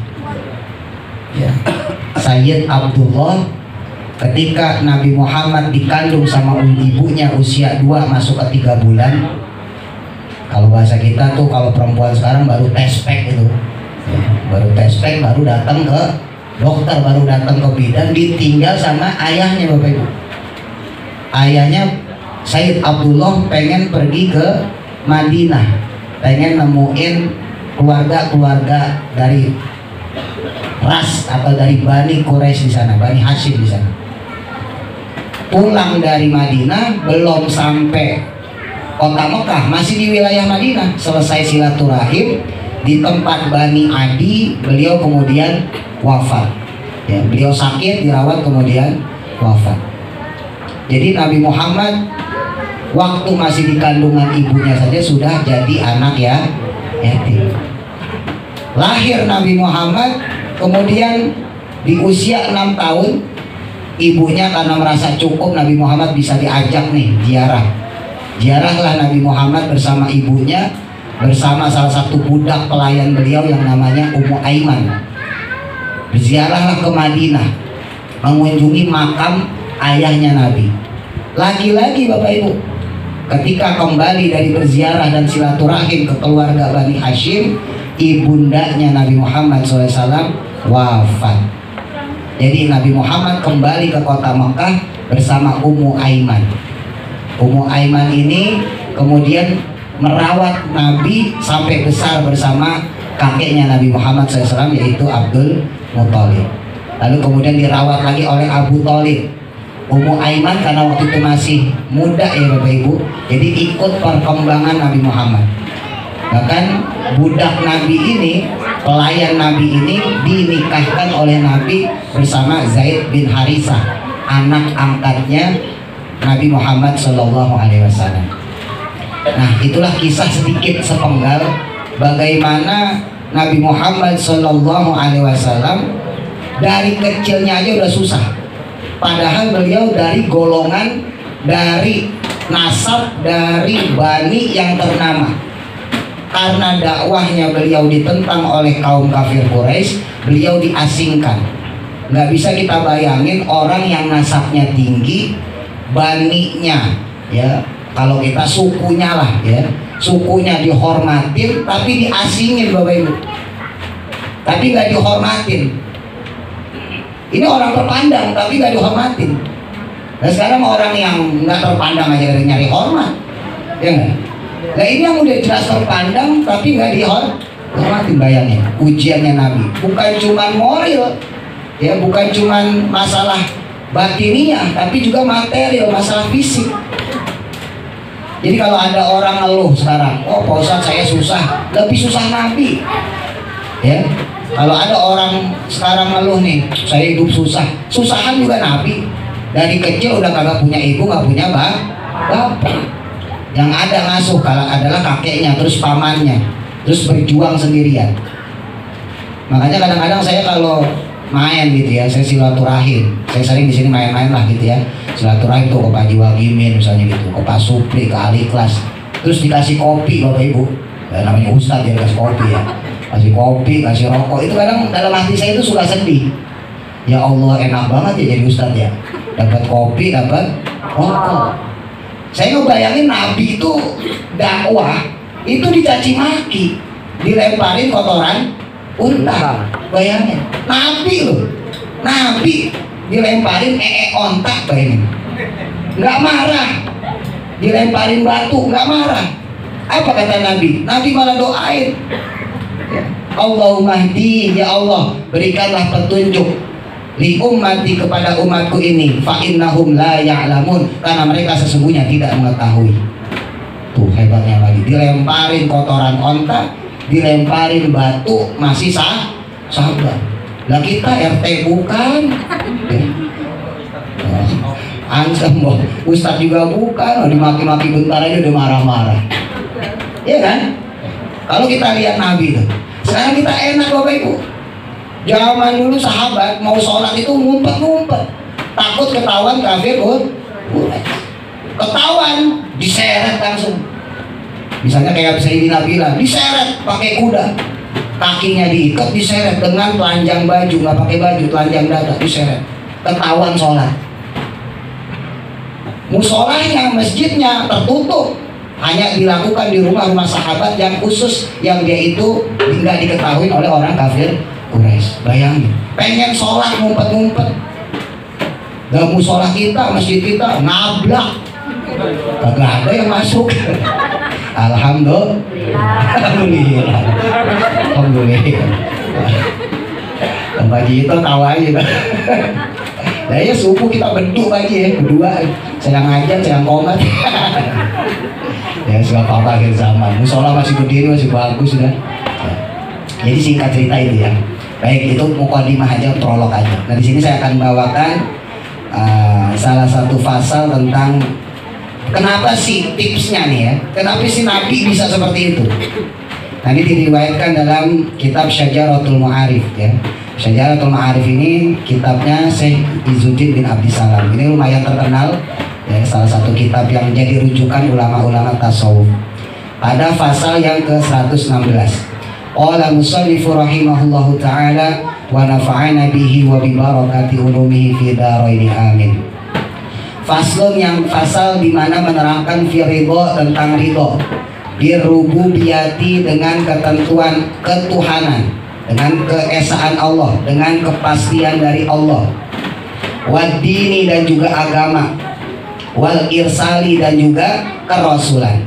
ya. Sayyid Abdullah ketika Nabi Muhammad dikandung sama ibunya usia 2 masuk ke 3 bulan. Kalau bahasa kita tuh, kalau perempuan sekarang baru tespek itu ya, baru tespek, baru datang ke dokter, baru datang ke bidan, ditinggal sama ayahnya Bapak Ibu. Ayahnya Sayyid Abdullah pengen pergi ke Madinah, pengen nemuin keluarga-keluarga dari ras atau dari Bani Quraisy di sana, Bani Hashim di sana. Pulang dari Madinah belum sampai kota Mekah, masih di wilayah Madinah. Selesai silaturahim di tempat Bani Adi, beliau kemudian wafat. Ya, beliau sakit, dirawat, kemudian wafat. Jadi Nabi Muhammad waktu masih di kandungan ibunya saja sudah jadi anak ya yatim. Lahir Nabi Muhammad, kemudian di usia 6 tahun ibunya karena merasa cukup Nabi Muhammad bisa diajak nih ziarah. Ziarahlah Nabi Muhammad bersama ibunya, bersama salah satu budak pelayan beliau yang namanya Ummu Aiman. Berziarahlah ke Madinah, mengunjungi makam ayahnya Nabi. Lagi-lagi Bapak Ibu, ketika kembali dari berziarah dan silaturahim ke keluarga Bani Hashim, ibundanya Nabi Muhammad SAW wafat. Jadi Nabi Muhammad kembali ke kota Mekah bersama Ummu Aiman. Ummu Aiman ini kemudian merawat Nabi sampai besar bersama kakeknya Nabi Muhammad SAW, yaitu Abdul Muthalib. Lalu kemudian dirawat lagi oleh Abu Thalib. Ummu Aiman karena waktu itu masih muda ya Bapak Ibu, jadi ikut perkembangan Nabi Muhammad. Bahkan budak Nabi ini, pelayan Nabi ini dinikahkan oleh Nabi bersama Zaid bin Harisah, anak angkatnya Nabi Muhammad SAW. Nah, itulah kisah sedikit sepenggal bagaimana Nabi Muhammad SAW dari kecilnya aja udah susah. Padahal beliau dari golongan, dari nasab, dari bani yang ternama. Karena dakwahnya beliau ditentang oleh kaum kafir Quraisy, beliau diasingkan. Nggak bisa kita bayangin orang yang nasabnya tinggi, baninya, ya kalau kita sukunya lah, ya sukunya dihormatin, tapi diasingin Bapak Ibu. Tapi nggak dihormatin. Ini orang terpandang tapi gak dihormatin. Nah sekarang orang yang gak terpandang aja nyari hormat, ya nggak? Nah ini yang udah jelas terpandang tapi gak dihormatin. Bayangin ujiannya Nabi bukan cuman moral, ya bukan cuman masalah batiniah, tapi juga material, masalah fisik. Jadi kalau ada orang ngeluh sekarang, oh Pak Ustadz saya susah, lebih susah Nabi, ya. Kalau ada orang sekarang ngeluh nih, saya hidup susah, susahan juga Nabi. Dari kecil udah kagak punya ibu, nggak punya bapak. Yang ada ngasuh kalau adalah kakeknya, terus pamannya, terus berjuang sendirian. Makanya kadang-kadang saya kalau main gitu ya, saya silaturahim, saya sering di sini main-main lah gitu ya, silaturahim tuh ke Pak Jiwa Gimin misalnya gitu, ke Pak Supri, ke Ali Klas, terus dikasih kopi Bapak Ibu, ya, namanya Ustadz ya dikasih kopi ya. Kasih kopi, kasih rokok, itu kadang dalam hati saya itu suka sedih. Ya Allah enak banget ya jadi ustadz ya, dapat kopi, dapat rokok. Saya ngebayangin Nabi itu dakwah itu dicaci maki, dilemparin kotoran unta. Bayangin Nabi loh, Nabi dilemparin ontak, bayangin. Nggak marah, dilemparin batu nggak marah. Apa kata Nabi? Nabi malah doain, Allahumma hdi, ya Allah berikanlah petunjuk li ummati, kepada umatku ini, fa innahum la ya'lamun, karena mereka sesungguhnya tidak mengetahui. Tuh hebatnya lagi, dilemparin kotoran onta, dilemparin batu masih sabar. Lah kita RT bukan, ya. Ancam boh, Ustadz juga bukan, dimaki-maki bentar aja udah marah-marah, ya kan? Kalau kita lihat Nabi itu, sekarang kita enak Bapak Ibu. Zaman dulu sahabat mau sholat itu ngumpet-ngumpet, takut ketahuan kafir, ketahuan diseret langsung. Misalnya kayak Sayyidina Bilal diseret pakai kuda, kakinya diikat diseret dengan telanjang baju, nggak pakai baju, telanjang dada diseret, ketahuan sholat. Musolahnya, masjidnya tertutup, hanya dilakukan di rumah-rumah sahabat yang khusus, yang dia itu tidak diketahui oleh orang kafir Quraisy. Bayangin, pengen sholat ngumpet-ngumpet, dalam musola kita, masjid kita nablak, kagak ada yang masuk. Alhamdulillah, alhamdulillah. Pak Haji itu tahu aja. Nah ya subuh kita beduk aja ya, berdua, saya ngajar, saya komat. Ya sudah apa akhir zaman, musola masih berdiri, masih bagus sudah. Jadi singkat cerita itu ya, Baik, itu mukadimah aja, prolog aja. Nah, di sini saya akan bawakan salah satu pasal tentang kenapa sih tipsnya nih ya, kenapa sih Nabi bisa seperti itu. Nah, ini diriwayatkan dalam kitab Syajaratul Ma'arif ya. Syajaratul Ma'arif ini kitabnya Syekh Izzuddin bin Abdissalam. Ini lumayan terkenal ya, salah satu kitab yang jadi rujukan ulama-ulama tasawuf. Pada pasal yang ke-116. Qala musannifu rahimahullahu ta'ala wa nafa'ana bihi wa bi barakati ulumihi fi dharain amin. Faslun yang fasal di mana menerangkan fi ridho tentang ridho, birububiyati dengan ketentuan ketuhanan, dengan keesaan Allah, dengan kepastian dari Allah, waddini dan juga agama, wal irsali dan juga kerasulan.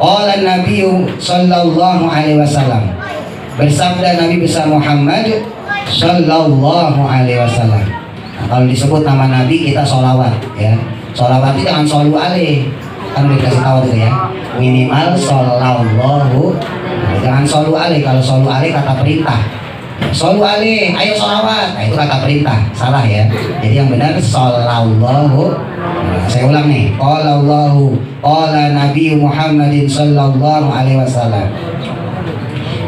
Qala Nabi sallallahu alaihi wasallam, bersabda Nabi besar Muhammad sallallahu alaihi wasallam. Nah, kalau disebut nama Nabi kita sholawat ya. Sholawat itu jangan solu alaih, kan udah dikasih tahu tuh ya. Minimal sallallahu, jangan solu alaih. Kalau solu alaih kata perintah. Solu alaih, ayo sholawat. Nah, itu kata perintah, salah ya. Jadi yang benar sallallahu. Nah, saya ulang nih. Qala Nabi Muhammadin sallallahu alaihi wasallam.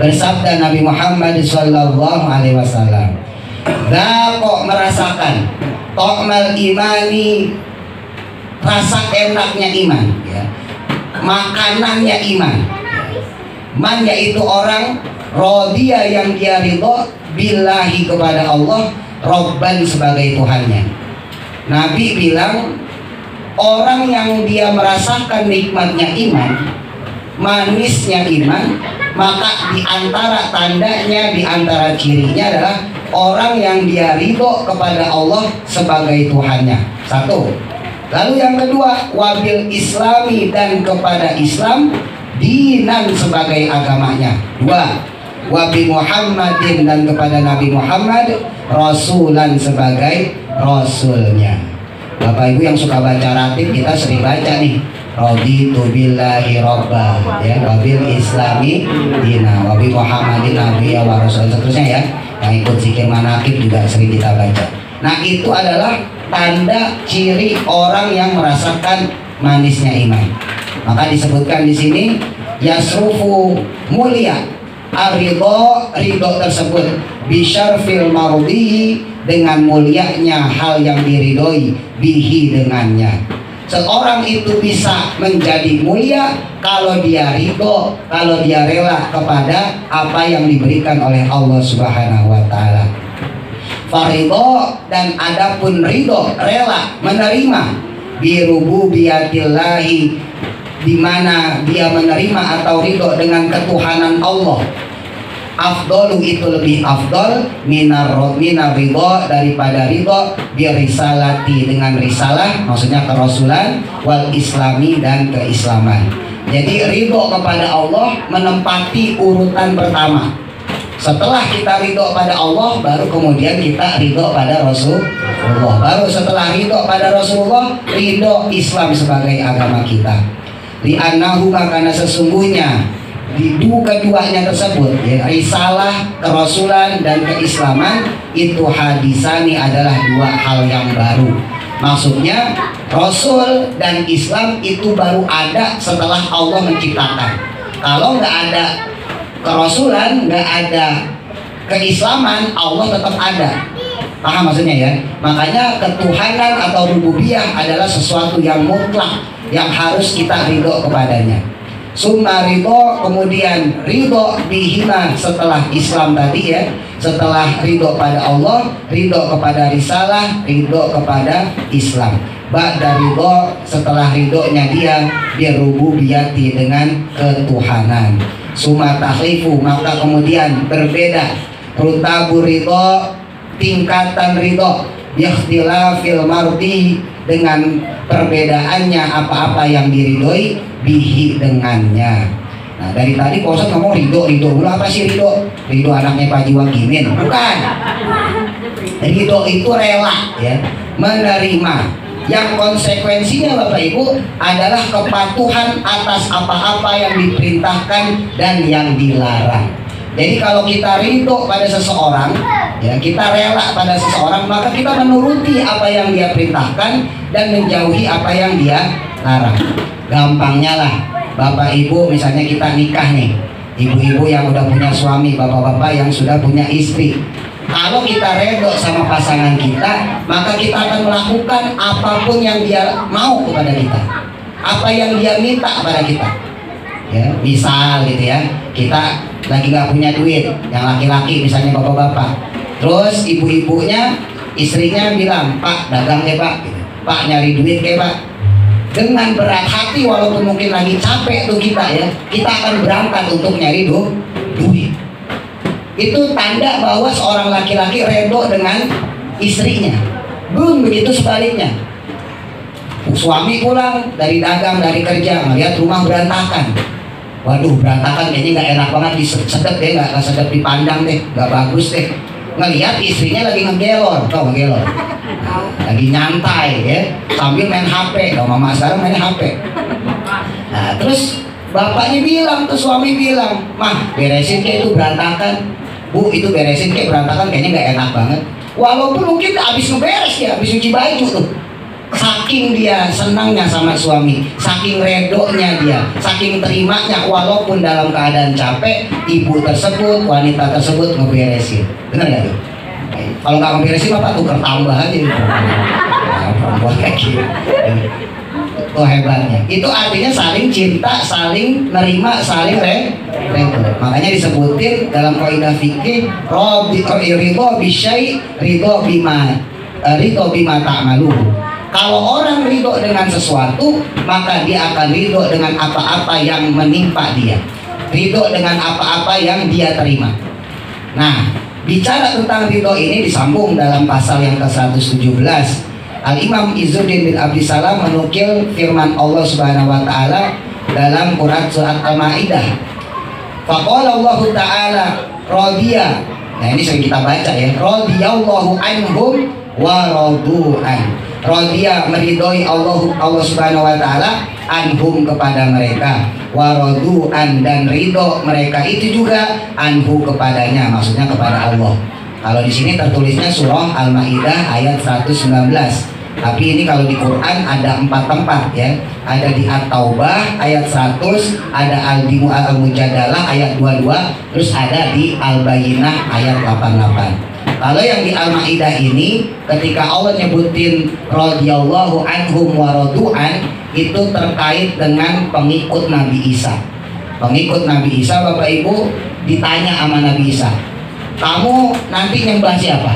Bersabda Nabi Muhammad sallallahu alaihi wasallam. Kok merasakan to'mal imani, rasa enaknya iman ya. Makanannya iman. Man yaitu orang rodiya yang dia ridho billahi kepada Allah, Robban sebagai Tuhannya. Nabi bilang orang yang dia merasakan nikmatnya iman, manisnya iman, maka di antara tandanya, di antara cirinya adalah orang yang dia ridho kepada Allah sebagai Tuhannya. Satu. Lalu yang kedua, wabil islami dan kepada Islam, dinan sebagai agamanya. Dua. Wabi Muhammadin dan kepada Nabi Muhammad, rasulan sebagai rasulnya. Bapak Ibu yang suka baca ratib, kita sering baca nih, raditu billahi robba ya, wabil islami dina, wabi Muhammadin nabiyya wa rasul, seterusnya ya. Yang ikut zikir manakib juga sering kita baca. Nah, itu adalah tanda ciri orang yang merasakan manisnya iman. Maka disebutkan di sini yasrufu, mulia, ridho tersebut bisyarfil mardihi, dengan mulianya hal yang diridhoi, bihi dengannya. Seorang itu bisa menjadi mulia kalau dia ridho, kalau dia rela kepada apa yang diberikan oleh Allah Subhanahu wa taala. Faridho, dan adapun ridho, rela menerima birububiyatillahi, di mana dia menerima atau ridho dengan ketuhanan Allah. Afdalu, itu lebih afdal minar ridho, daripada ridho birisalati, dengan risalah, maksudnya kerasulan, wal islami dan keislaman. Jadi ridho kepada Allah menempati urutan pertama. Setelah kita ridho pada Allah, baru kemudian kita ridho pada Rasulullah. Baru setelah ridho pada Rasulullah, ridho Islam sebagai agama kita. Li'annahu, karena sesungguhnya di keduanya tersebut ya, risalah, kerasulan dan keislaman, itu hadisani, adalah dua hal yang baru. Maksudnya Rasul dan Islam itu baru ada setelah Allah menciptakan. Kalau nggak ada kerasulan, nggak ada keislaman, Allah tetap ada. Paham maksudnya ya? Makanya ketuhanan atau rububiyah adalah sesuatu yang mutlak, yang harus kita ridho kepadanya. Summa ridho, kemudian ridho bihima, setelah Islam tadi ya, setelah ridho pada Allah, ridho kepada risalah, ridho kepada Islam. Ba'da ridho, setelah ridhonya dia birububiyati, dengan ketuhanan. Summa tahlifu, maka kemudian berbeda rutabu ridho, tingkatan ridho, biikhtilafil mardi, dengan perbedaannya apa-apa yang diridhoi, bihi dengannya. Nah, dari tadi Pak Ustadz ngomong ridho dulu, apa sih ridho? Ridho anaknya Pak Haji Wagimin? Bukan. Ridho itu rela ya, menerima. Yang konsekuensinya Bapak Ibu adalah kepatuhan atas apa-apa yang diperintahkan dan yang dilarang. Jadi kalau kita ridho pada seseorang, ya kita rela pada seseorang, maka kita menuruti apa yang dia perintahkan dan menjauhi apa yang dia larang. Gampangnya lah, bapak ibu misalnya kita nikah nih, ibu-ibu yang udah punya suami, bapak-bapak yang sudah punya istri. Kalau kita ridho sama pasangan kita, maka kita akan melakukan apapun yang dia mau kepada kita, apa yang dia minta kepada kita. Ya, misal gitu ya, kita lagi nggak punya duit, yang laki-laki misalnya bapak-bapak, terus ibu-ibunya, istrinya bilang, Pak dagang ya Pak, Pak nyari duit ya Pak. Dengan berat hati walaupun mungkin lagi capek tuh kita ya, kita akan berangkat untuk nyari duit. Itu tanda bahwa seorang laki-laki redo dengan istrinya. Belum begitu sebaliknya. Suami pulang dari dagang, dari kerja, melihat rumah berantakan. Waduh, berantakan kayaknya nggak enak banget disedep deh, nggak sedep dipandang deh, nggak bagus deh. Ngelihat istrinya lagi ngegelor, tau ngegelor, lagi nyantai ya, sambil main HP. Kalau mama sekarang main HP. Nah, terus bapaknya bilang, tuh suami bilang, Mah beresin kayak itu berantakan. Bu, itu beresin kayak berantakan, kayaknya nggak enak banget. Walaupun mungkin habis ngeberes ya, habis cuci baju tuh. Saking dia senangnya sama suami, saking redonya dia, saking terimanya, walaupun dalam keadaan capek, ibu tersebut, wanita tersebut ngeberesin. Benar nggak tuh? Kalau nggak ngeberesin apa tuker tambah aja. Nah, perempuan kayak gitu. Oh hebatnya. Itu artinya saling cinta, saling nerima, saling redo. Makanya disebutin dalam kaidah fikih, ridho bisyai, ridho bima ta'maluhu. Kalau orang ridho dengan sesuatu, maka dia akan ridho dengan apa-apa yang menimpa dia, ridho dengan apa-apa yang dia terima. Nah, bicara tentang ridho ini disambung dalam pasal yang ke-117. Al-Imam Izzuddin bin Abdissalam menukil firman Allah Subhanahu wa taala dalam Quran surat Al-Maidah. Faqala Allah taala radiya. Nah, ini sering kita baca ya. Radiyallahu anhum wa radu'an. Radiya meridhoi Allah Subhanahu wa taala anhum kepada mereka, wa radu'an dan ridho mereka itu juga anhu kepadanya, maksudnya kepada Allah. Kalau di sini tertulisnya surah Al-Maidah ayat 119. Tapi ini kalau di Quran ada 4 tempat ya. Ada di At-Taubah ayat 100, ada Al-Mujadalah ayat 22, terus ada di Al-Bayyinah ayat 88. Kalau yang di Al-Maidah ini, ketika Allah nyebutin radhiyallahu anhum wa radu'an, itu terkait dengan pengikut Nabi Isa. Pengikut Nabi Isa, Bapak Ibu, ditanya sama Nabi Isa, kamu nanti nyembah siapa?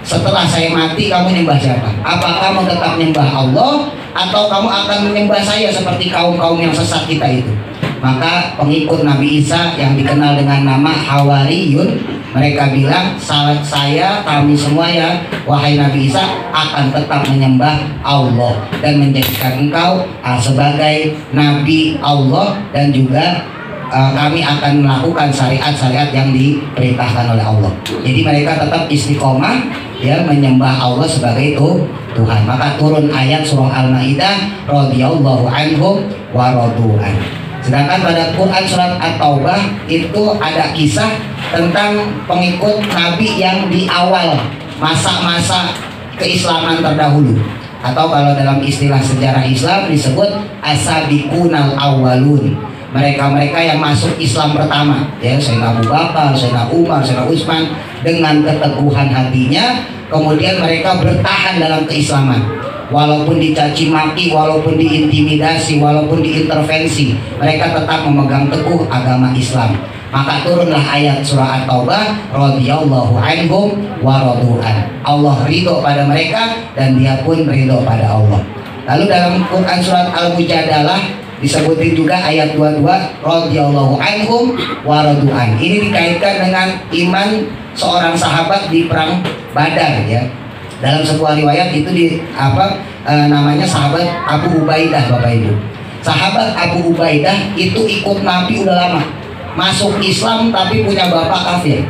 Setelah saya mati kamu nyembah siapa? Apa kamu tetap nyembah Allah, atau kamu akan menyembah saya seperti kaum-kaum yang sesat kita itu? Maka pengikut Nabi Isa yang dikenal dengan nama Hawariyun, mereka bilang, saya, kami semua ya, wahai Nabi Isa, akan tetap menyembah Allah dan menjadikan engkau sebagai Nabi Allah, dan juga kami akan melakukan syariat-syariat yang diperintahkan oleh Allah. Jadi mereka tetap istiqomah ya, menyembah Allah sebagai itu Tuhan. Maka turun ayat surah Al-Maidah, radhiyallahu anhum wa radu'an. Sedangkan pada Quran surat At-Taubah itu ada kisah tentang pengikut Nabi yang di awal masa-masa keislaman terdahulu, atau kalau dalam istilah sejarah Islam disebut as-sabiqunal awwalun. Mereka-mereka yang masuk Islam pertama ya, Sayyidina Abu Bakar, Sayyidina Umar, Sayyidina Utsman, dengan keteguhan hatinya kemudian mereka bertahan dalam keislaman. Walaupun dicaci maki, walaupun diintimidasi, walaupun diintervensi, mereka tetap memegang teguh agama Islam. Maka turunlah ayat surah At-Taubah, radhiyallahu anhum wa radu'an. Allah ridho pada mereka dan dia pun ridho pada Allah. Lalu dalam Quran surat Al-Mujadalah disebutin juga ayat 22, radhiyallahu anhum wa radu'an. Ini dikaitkan dengan iman seorang sahabat di perang Badar ya. Dalam sebuah riwayat itu namanya sahabat Abu Ubaidah, Bapak Ibu. Sahabat Abu Ubaidah itu ikut Nabi udah lama, masuk Islam tapi punya bapak kafir.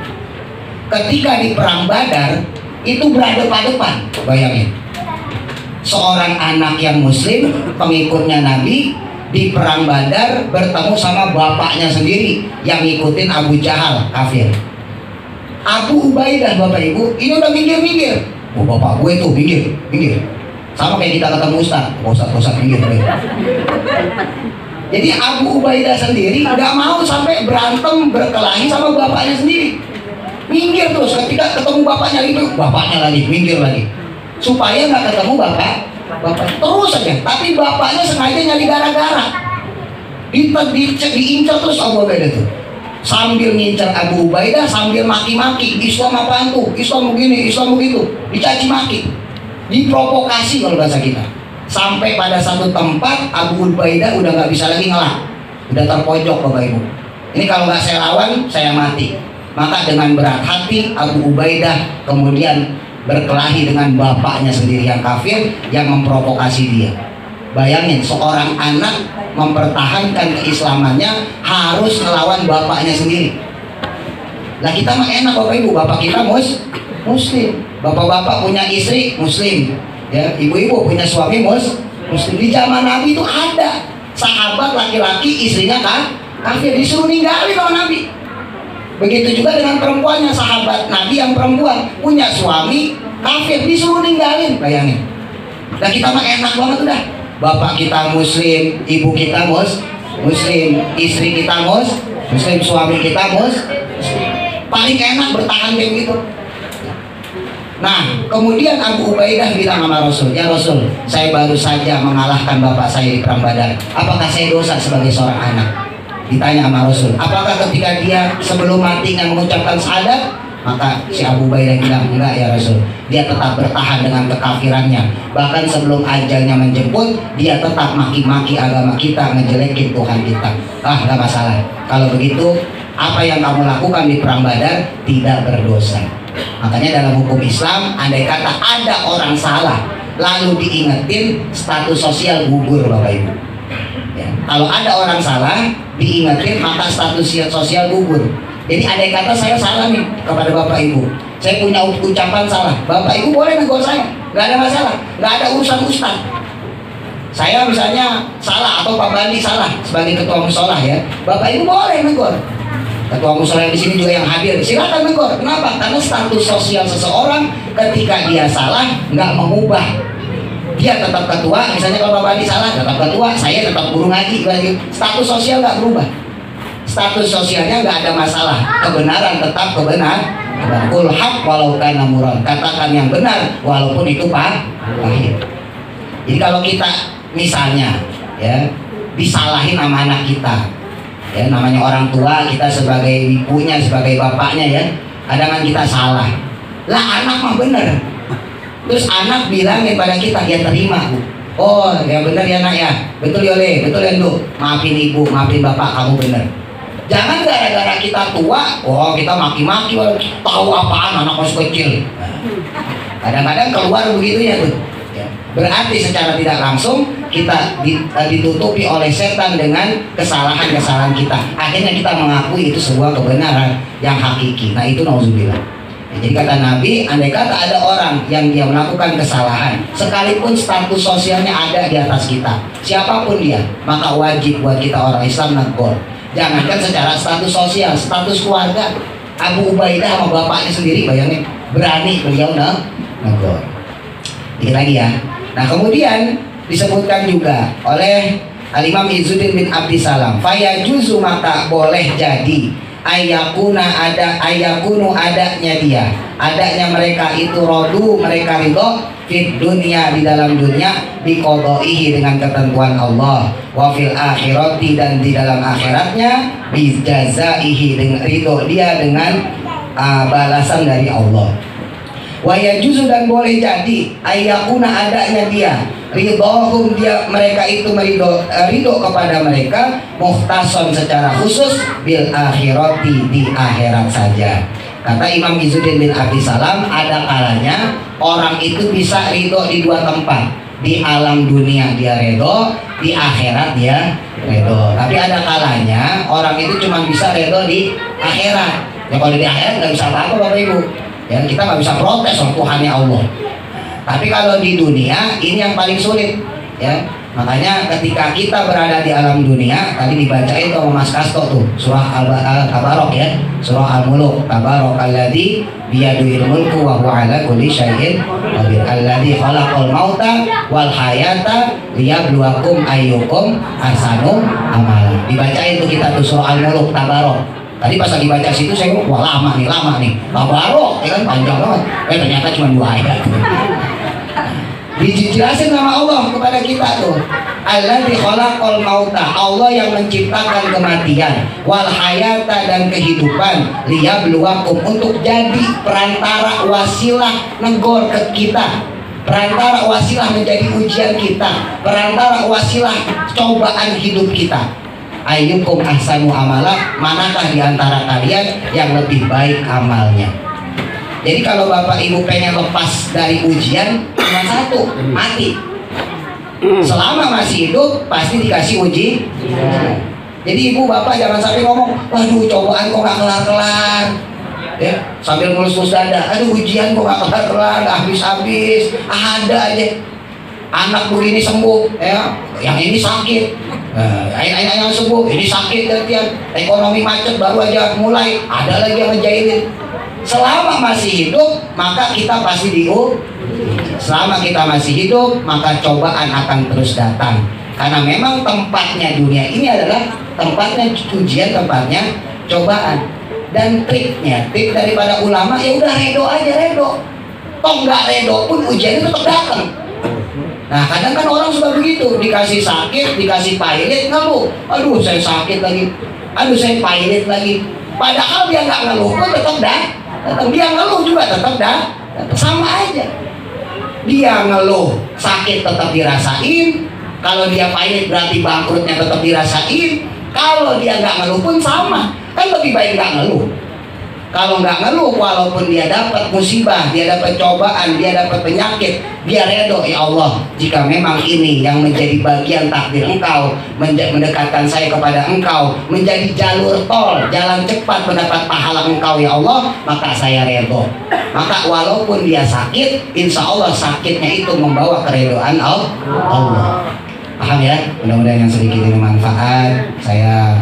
Ketika di perang Badar itu berhadapan-hadapan, bayangin. Seorang anak yang muslim, pengikutnya Nabi, di perang Badar bertemu sama bapaknya sendiri yang ngikutin Abu Jahal kafir. Abu Ubaidah Bapak Ibu ini udah minggir-minggir. Oh bapak gue tuh minggir. Sama kayak kita ketemu Ustaz minggir. Jadi Abu Ubaidah sendiri nggak mau sampai berantem berkelahi sama bapaknya sendiri. Minggir terus, ketika ketemu bapaknya lagi minggir lagi. Supaya nggak ketemu bapak terus aja. Tapi bapaknya sengaja nyari gara-gara. Diincar terus Abu Ubaidah tuh. Sambil ngincar Abu Ubaidah sambil maki-maki, Islam apaan tuh? Islam begini, Islam begitu. Dicaci maki. Diprovokasi kalau bahasa kita. Sampai pada satu tempat Abu Ubaidah udah nggak bisa lagi ngelak, udah terpojok Bapak Ibu. Ini kalau nggak saya lawan saya mati. Maka dengan berat hati Abu Ubaidah kemudian berkelahi dengan bapaknya sendiri yang kafir yang memprovokasi dia. Bayangin seorang anak mempertahankan keislamannya harus melawan bapaknya sendiri. Lah kita mah enak Bapak Ibu, bapak kita muslim, bapak-bapak punya istri muslim, ya ibu-ibu punya suami muslim. Di zaman Nabi itu ada sahabat laki-laki istrinya kan kafir disuruh ninggalin sama Nabi. Begitu juga dengan perempuannya, sahabat Nabi yang perempuan punya suami kafir disuruh ninggalin. Bayangin. Dan kita mah enak banget udah. Bapak kita muslim, ibu kita muslim, istri kita muslim, suami kita muslim. Paling enak bertahan kayak gitu. Nah, kemudian Abu Ubaidah bilang sama Rasul, "Ya Rasul, saya baru saja mengalahkan bapak saya di perang Badar. Apakah saya dosa sebagai seorang anak?" Ditanya sama Rasul, apakah ketika dia sebelum matinya mengucapkan syahadat? Maka si Abu Ubaidah bilang, enggak ya Rasul, dia tetap bertahan dengan kekafirannya. Bahkan sebelum ajalnya menjemput, dia tetap maki-maki agama kita, ngejelekin Tuhan kita. Enggak masalah. Kalau begitu, apa yang kamu lakukan di perang Badar tidak berdosa. Makanya dalam hukum Islam, andai kata ada orang salah lalu diingetin, status sosial gugur Bapak Ibu. Ya. Kalau ada orang salah diingetin, maka status sosial gugur. Jadi andai kata saya salah nih kepada Bapak Ibu, saya punya ucapan salah, Bapak Ibu boleh negur saya, nggak ada masalah, nggak ada urusan ustaz. Saya misalnya salah atau Pak Bandi salah sebagai ketua musola ya, Bapak Ibu boleh negur. Ketua musola di sini juga yang hadir, silakan negur. Kenapa? Karena status sosial seseorang ketika dia salah nggak mengubah. Dia tetap ketua, misalnya kalau Bapak Bandi salah tetap ketua, saya tetap guru ngaji, status sosial nggak berubah. Status sosialnya nggak ada masalah, kebenaran tetap kebenaran. Qul haq walau kana murad, katakan yang benar walaupun itu pahit. Jadi kalau kita misalnya ya disalahin sama anak kita, ya namanya orang tua, kita sebagai ibunya, sebagai bapaknya ya, kadang kita salah. Lah anak mah bener, terus anak bilang kepada kita, ya terima Bu. Oh ya bener ya nak ya, betul ya Le, betul ya Nduk, maafin ibu, maafin bapak, kamu bener. Jangan gara-gara kita tua, oh kita maki-maki, tahu apaan anak masih kecil. Kadang-kadang keluar begitu ya tuh. Berarti secara tidak langsung kita ditutupi oleh setan dengan kesalahan-kesalahan kita. Akhirnya kita mengakui itu sebuah kebenaran yang hakiki. Nah itu nauzubillah. Jadi kata Nabi, andai kata ada orang yang dia melakukan kesalahan, sekalipun status sosialnya ada di atas kita, siapapun dia, maka wajib buat kita orang Islam negur. Jangankan secara status sosial, status keluarga. Abu Ubaidah sama bapaknya sendiri, bayangin, berani beliau negur. Dikit lagi ya. Nah kemudian disebutkan juga oleh Al-Imam Izzuddin bin Abdissalam, fayajuzu, maka boleh jadi ayakunu adanya dia, adanya mereka itu rodu, mereka ridho fit dunia, di dalam dunia, biqadaihi, dengan ketentuan Allah, wa fil akhirati, dan di dalam akhiratnya, bijazaihi, dengan ridho dia dengan balasan dari Allah. Wa yajuzu, dan boleh jadi ayakuna adanya dia ridhohum, dia mereka itu ridho kepada mereka, mukhtason, secara khusus, bil akhirati, di akhirat saja. Kata Imam Izzuddin bin Abdissalam, ada kalanya orang itu bisa ridho di dua tempat. Di alam dunia dia ridho, di akhirat dia ridho. Tapi ada kalanya orang itu cuma bisa ridho di akhirat. Ya kalau di akhirat nggak bisa apa-apa Bapak Ibu. Ya kita nggak bisa protes sama Tuhannya Allah. Tapi kalau di dunia ini yang paling sulit. Ya Makanya ketika kita berada di alam dunia, tadi dibacain tuh sama Mas Kasto tuh surah Al-Tabarok ya, surah Al-Muluk. Tabarokalladzi biyadihil mulku wa huwa ala kulli syai'in qadir. Alladzi khalaqal mauta wal hayata liyabluwakum ayyukum ahsanu amala. Dibacain tuh kita tuh surah Al-Muluk Tabarok. Tadi pas lagi baca situ saya ngomong, wah lama nih Tabarok, ya kan panjang banget. Ternyata cuma 2 ayat. Dijelasin sama Allah kepada kita tuh, Alladzi khalaqal mauta, Allah yang menciptakan kematian, wal hayata dan kehidupan, liyabluwakum, untuk jadi perantara wasilah negor ke kita, perantara wasilah menjadi ujian kita, perantara wasilah cobaan hidup kita. Ayyukum ahsanu amala, manakah di antara kalian yang lebih baik amalnya. Jadi kalau Bapak Ibu pengen lepas dari ujian, cuma satu, mati. Selama masih hidup pasti dikasih uji. Jadi Ibu Bapak jangan sampai ngomong, waduh cobaan kok gak kelar-kelar, ya, sambil ngelus-ngelus dada, aduh ujian kok gak kelar-kelar, gak habis-habis, ada aja. Anak begini sembuh, ya, yang ini sakit, yang sembuh, ini sakit gantian, ekonomi macet baru aja mulai, ada lagi yang ngejailin. Selama masih hidup maka kita pasti diuji. Selama kita masih hidup maka cobaan akan terus datang. Karena memang tempatnya dunia ini adalah tempatnya ujian, tempatnya cobaan. Dan trik daripada ulama ya udah redo aja, redo. Toh nggak redo pun ujian itu tetap datang. Nah kadang kan orang suka begitu, dikasih sakit, dikasih pilot ngeluh, aduh saya sakit lagi, aduh saya pilot lagi. Padahal dia nggak ngeluh pun tetap dia ngeluh juga tetap sama aja. Dia ngeluh sakit tetap dirasain, kalau dia pilot berarti bangkrutnya tetap dirasain. Kalau dia nggak ngeluh pun sama, kan lebih baik nggak ngeluh. Kalau nggak ngeluh, walaupun dia dapat musibah, dia dapat cobaan, dia dapat penyakit, dia redo, ya Allah, jika memang ini yang menjadi bagian takdir Engkau, mendekatkan saya kepada Engkau, menjadi jalur tol, jalan cepat mendapat pahala Engkau, ya Allah, maka saya redo. Maka walaupun dia sakit, insya Allah sakitnya itu membawa keredoan Allah. Paham ya? Mudah-mudahan yang sedikit ini manfaat. Saya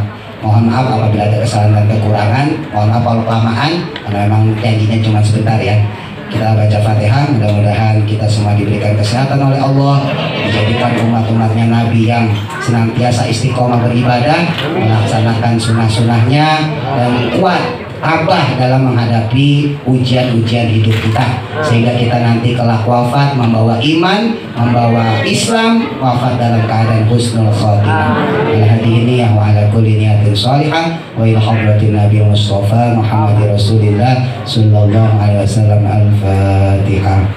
mohon maaf apabila ada kesalahan dan kekurangan. Mohon maaf kalau kelamaan, karena memang janjinya cuma sebentar ya. Kita baca Fatihah, mudah-mudahan kita semua diberikan kesehatan oleh Allah, dijadikan umat-umatnya Nabi yang senantiasa istiqomah beribadah, melaksanakan sunnah-sunnahnya, dan kuat tabah dalam menghadapi ujian-ujian hidup kita, sehingga kita nanti kelak wafat membawa iman, membawa Islam, wafat dalam keadaan husnul khotimah. Al-hadiniyah wa ala kulli niyatin shalihah wa ila hadratin Nabi Mustafa Muhammad Rasulillah sallallahu alaihi wasallam. Al-Fatihah.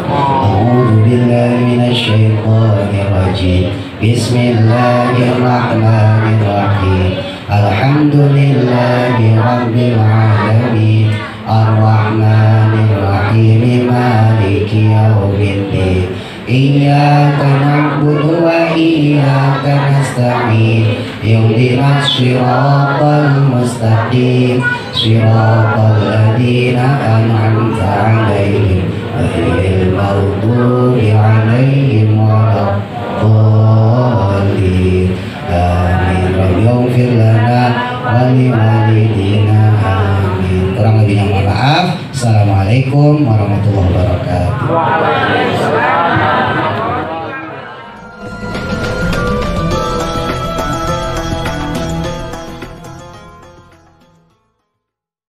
A'udzu billahi minasy syaithanir rajim. Bismillahirrahmanirrahim. Alhamdulillahi rabbil alamin. Ar-Rahmanir Rahim. Maliki yaumiddin. Iyyaka na'budu wa iyyaka nasta'in. Ihdinas shiratal mustaqim. Shiratal ladzina an'amta 'alaihim ghairil maghdubi 'alaihim waladdallin. Amin. Rabbighfir lana wa liwalidina. Amin. Kurang lebihnya mohon maaf. Assalamualaikum warahmatullahi wabarakatuh.